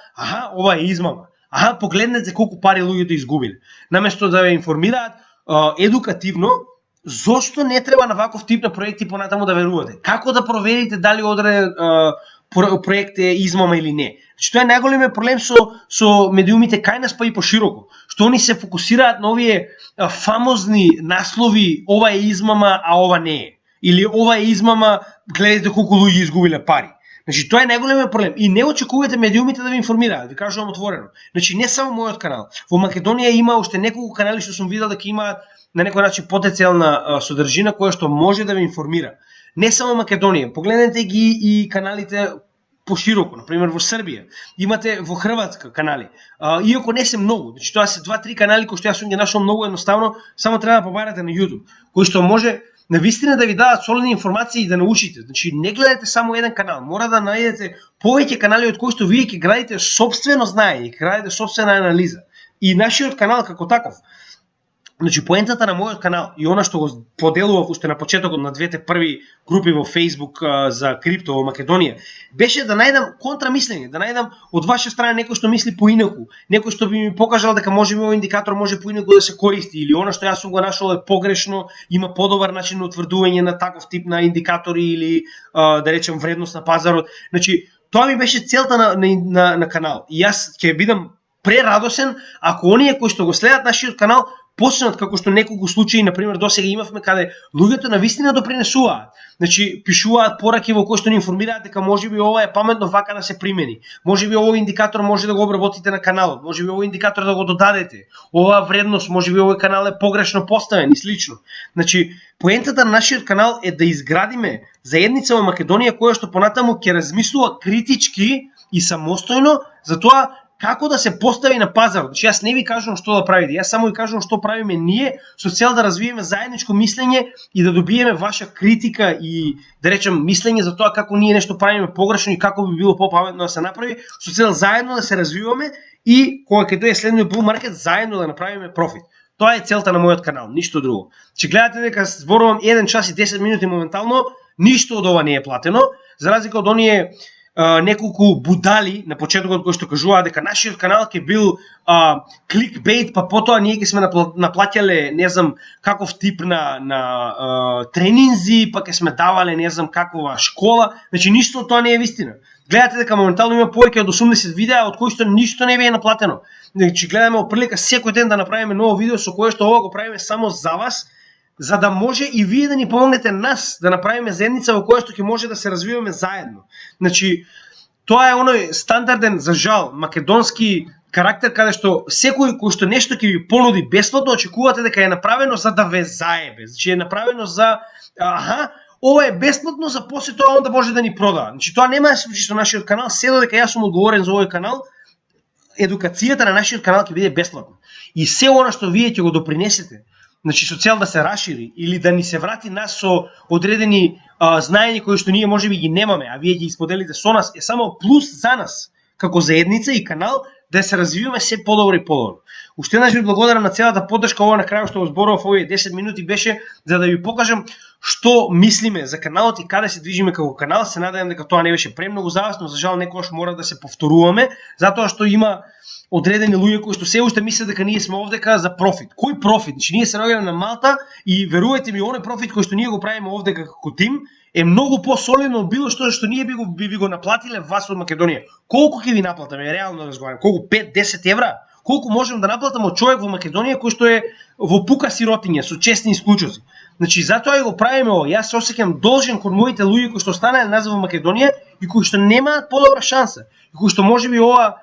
ова е измама. Погледнете колку пари луѓето изгубиле. Наместо да ве информираат едукативно, зошто не треба на ваков тип на проекти понатаму да верувате? Како да проверите дали одреден проект е измама или не? Значи, тоа е најголемиот проблем со медиумите кај нас па и пошироко. Што они се фокусираат на овие фамозни наслови, ова е измама, а ова не е. Или ова е измама, гледайте колку луѓе изгубиле пари. Значи, тоа е најголемиот проблем. И не очекувате медиумите да ви информираат, ви кажувам отворено. Значи, не само мојот канал. Во Македонија има уште неколку канали што сум видел дека имаат на некој начин потенцијална содржина која што може да ви информира. Не само Македонија, погледнете ги и каналите пошироко, например во Србија, имате во Хрватска канали. Иако не се многу, значи тоа се 2-3 канали кои што јас сум ги нашол многу едноставно, само треба да побарате на YouTube, кои што може на вистина да ви дадат солидни информации и да научите. Значи, не гледате само еден канал, мора да најдете повеќе канали од кои што вие ќе градите собствено знаење, ќе градите собствена анализа. И нашиот канал како таков Значи, поентата на мојот канал и она што го поделував уште на почетокот на двете први групи во Facebook за крипто во Македонија, беше да најдам контрамислење, да најдам од ваша страна некој што мисли поинаку, некој што би ми покажал дека можеби овој индикатор може поинаку да се користи, или она што јас сум го нашол е погрешно, има подобар начин на утврдување на таков тип на индикатори или да речем вредност на пазарот. Значи, тоа ми беше целта на канал. И јас ќе бидам прерадосен ако оние кои што го следат нашиот канал почнат, како што неколку случаи, например, досега имавме каде луѓето навистина допринесуваат. Значи, пишуваат пораки во кои што ни информираат дека можеби ова е паметно вака да се примени. Можеби овој индикатор може да го обработите на каналот, можеби овој индикатор да го додадете. Оваа вредност, можеби овој канал е погрешно поставен и слично. Значи, поентата на нашиот канал е да изградиме заедница во Македонија која што понатаму ќе размислува критички и самостојно за тоа како да се постави на пазарот. Значи, јас не ви кажувам што да правите, јас само ви кажувам што правиме ние со цел да развиеме заедничко мислење и да добиеме ваша критика и, да речем, мислење за тоа како ние нешто правиме погрешно и како би било попаметно да се направи, со цел заедно да се развиваме и кога ќе дое следниот bull market заедно да направиме профит. Тоа е целта на мојот канал, ништо друго. Значи, гледате дека зборувам 1 час и 10 минути моментално, ништо од ова не е платено, за разлика од оние неколку будали на почетокот кои што кажуваа дека нашиот канал ќе бил кликбейт, па потоа ние ќе сме наплаќале не знам каков тип на тренинзи, па ќе сме давале не знам каква школа. Значи ништо од тоа не е вистина. Гледате дека моментално има повеќе од 80 видеа од кои што ништо не ви е наплатено. Значи гледаме оприлика секој ден да направиме ново видео со кое што ова го правиме само за вас, за да може и вие да ни помогнете нас да направиме заедница во која што ќе може да се развиваме заедно. Значи, тоа е оној стандарден, за жал, македонски карактер каде што секој кој што нешто ќе ви понуди бесплатно, очекувате дека е направено за да ве заебе. Значи е направено за ова е бесплатно, за после тоа он да може да ни прода. Значи тоа нема да се случи со нашиот канал, се додека јас сум одговорен за овој канал, едукацијата на нашиот канал ќе биде бесплатна. И се она што вие ќе го допринесете, значи со цел да се расшири или да ни се врати нас со одредени знаења кои што ние можеби ги немаме, а вие ги споделите со нас, е само плюс за нас како заедница и канал да се развиваме се подобро и подобро. Уште еднаш ви благодарам на целата поддршка, ова на крајот што го зборував овие 10 минути беше за да ви покажам што мислиме за каналот и каде се движиме како канал. Се надевам дека тоа не беше премногу за вас, но за жал некогаш мора да се повторуваме, затоа што има одредени луѓе кои што се уште мислат дека ние сме овдека за профит. Кој профит? Значи ние се наоѓаме на Малта и верувајте ми, оној профит кој што ние го правиме овдека како тим е многу посолидно од било што ние би го наплатиле вас од Македонија. Колку ќе ви наплатаме? Реално да разговарам. Колку 5-10 евра? Колку можем да наплатам од човек во Македонија кој што е во пука сиротиња со честни исклучоци? Значи затоа го правиме ова. Јас се осеќам должен кон моите луѓе кои што останале назад во Македонија и кои што немаат подобра шанса. И кои што можеби ова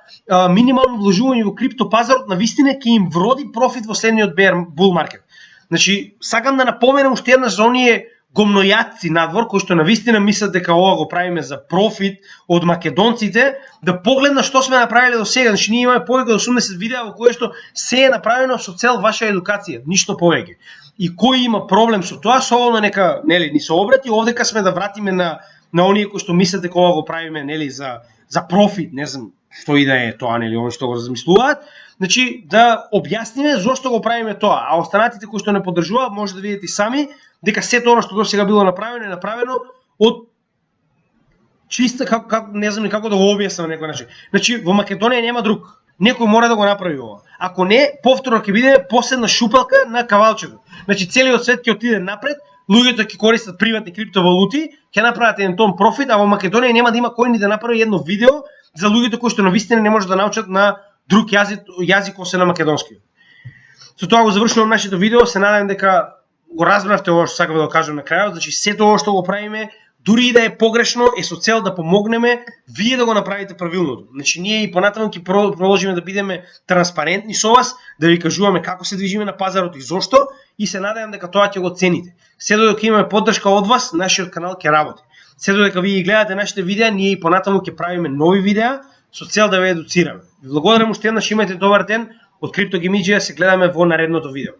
минимално вложување во крипто пазарот на вистина ќе им вроди профит во следниот bull market. Значи сакам да напоменам уште еднаш за оние гомнојаци надвор кои што навистина мислат дека ова го правиме за профит од македонците, да погледна што сме направиле до сега. Значи ние имаме повеќе од 80 видеа во кои што се е направено со цел ваша едукација, ништо повеќе. И кој има проблем со тоа, солно нека ни се обрати, овдека сме да вратиме на оние кои што мислат дека ова го правиме за профит, не знам што и да е тоа, они што го размислуваат. Значи да објасниме зошто го правиме тоа, а останатите кои што не поддржуваат може да видите сами дека сето она што досега било направено е направено од чиста не знам како да го објаснам на некој начин. Значи во Македонија нема друг. Некој мора да го направи ова. Ако не, повторно ќе биде последна шупалка на кавалчето. Значи целиот свет ќе отиде напред, луѓето ќе користат приватни криптовалути, ќе направат еден тон профит, а во Македонија нема да има кој ни да направи едно видео за луѓето кои што навистина не може да научат на друг јазик освен на македонски. Со тоа го завршувам нашето видео, се надевам дека го разбравте ова што сакам да го кажам на крајот. Значи сето ова што го правиме, дури и да е погрешно, е со цел да помогнеме вие да го направите правилното. Значи ние и понатаму ќе продолжиме да бидеме транспарентни со вас, да ви кажуваме како се движиме на пазарот и зошто, и се надевам дека тоа ќе го цените. Се додека имаме поддршка од вас, нашиот канал ќе работи. Се додека вие гледате нашите видеа, ние и понатаму ќе правиме нови видеа со цел да ве едуцираме. Ви благодарам уште еднаш, имајте добар ден. Од Криптогеймиџија се гледаме во наредното видео.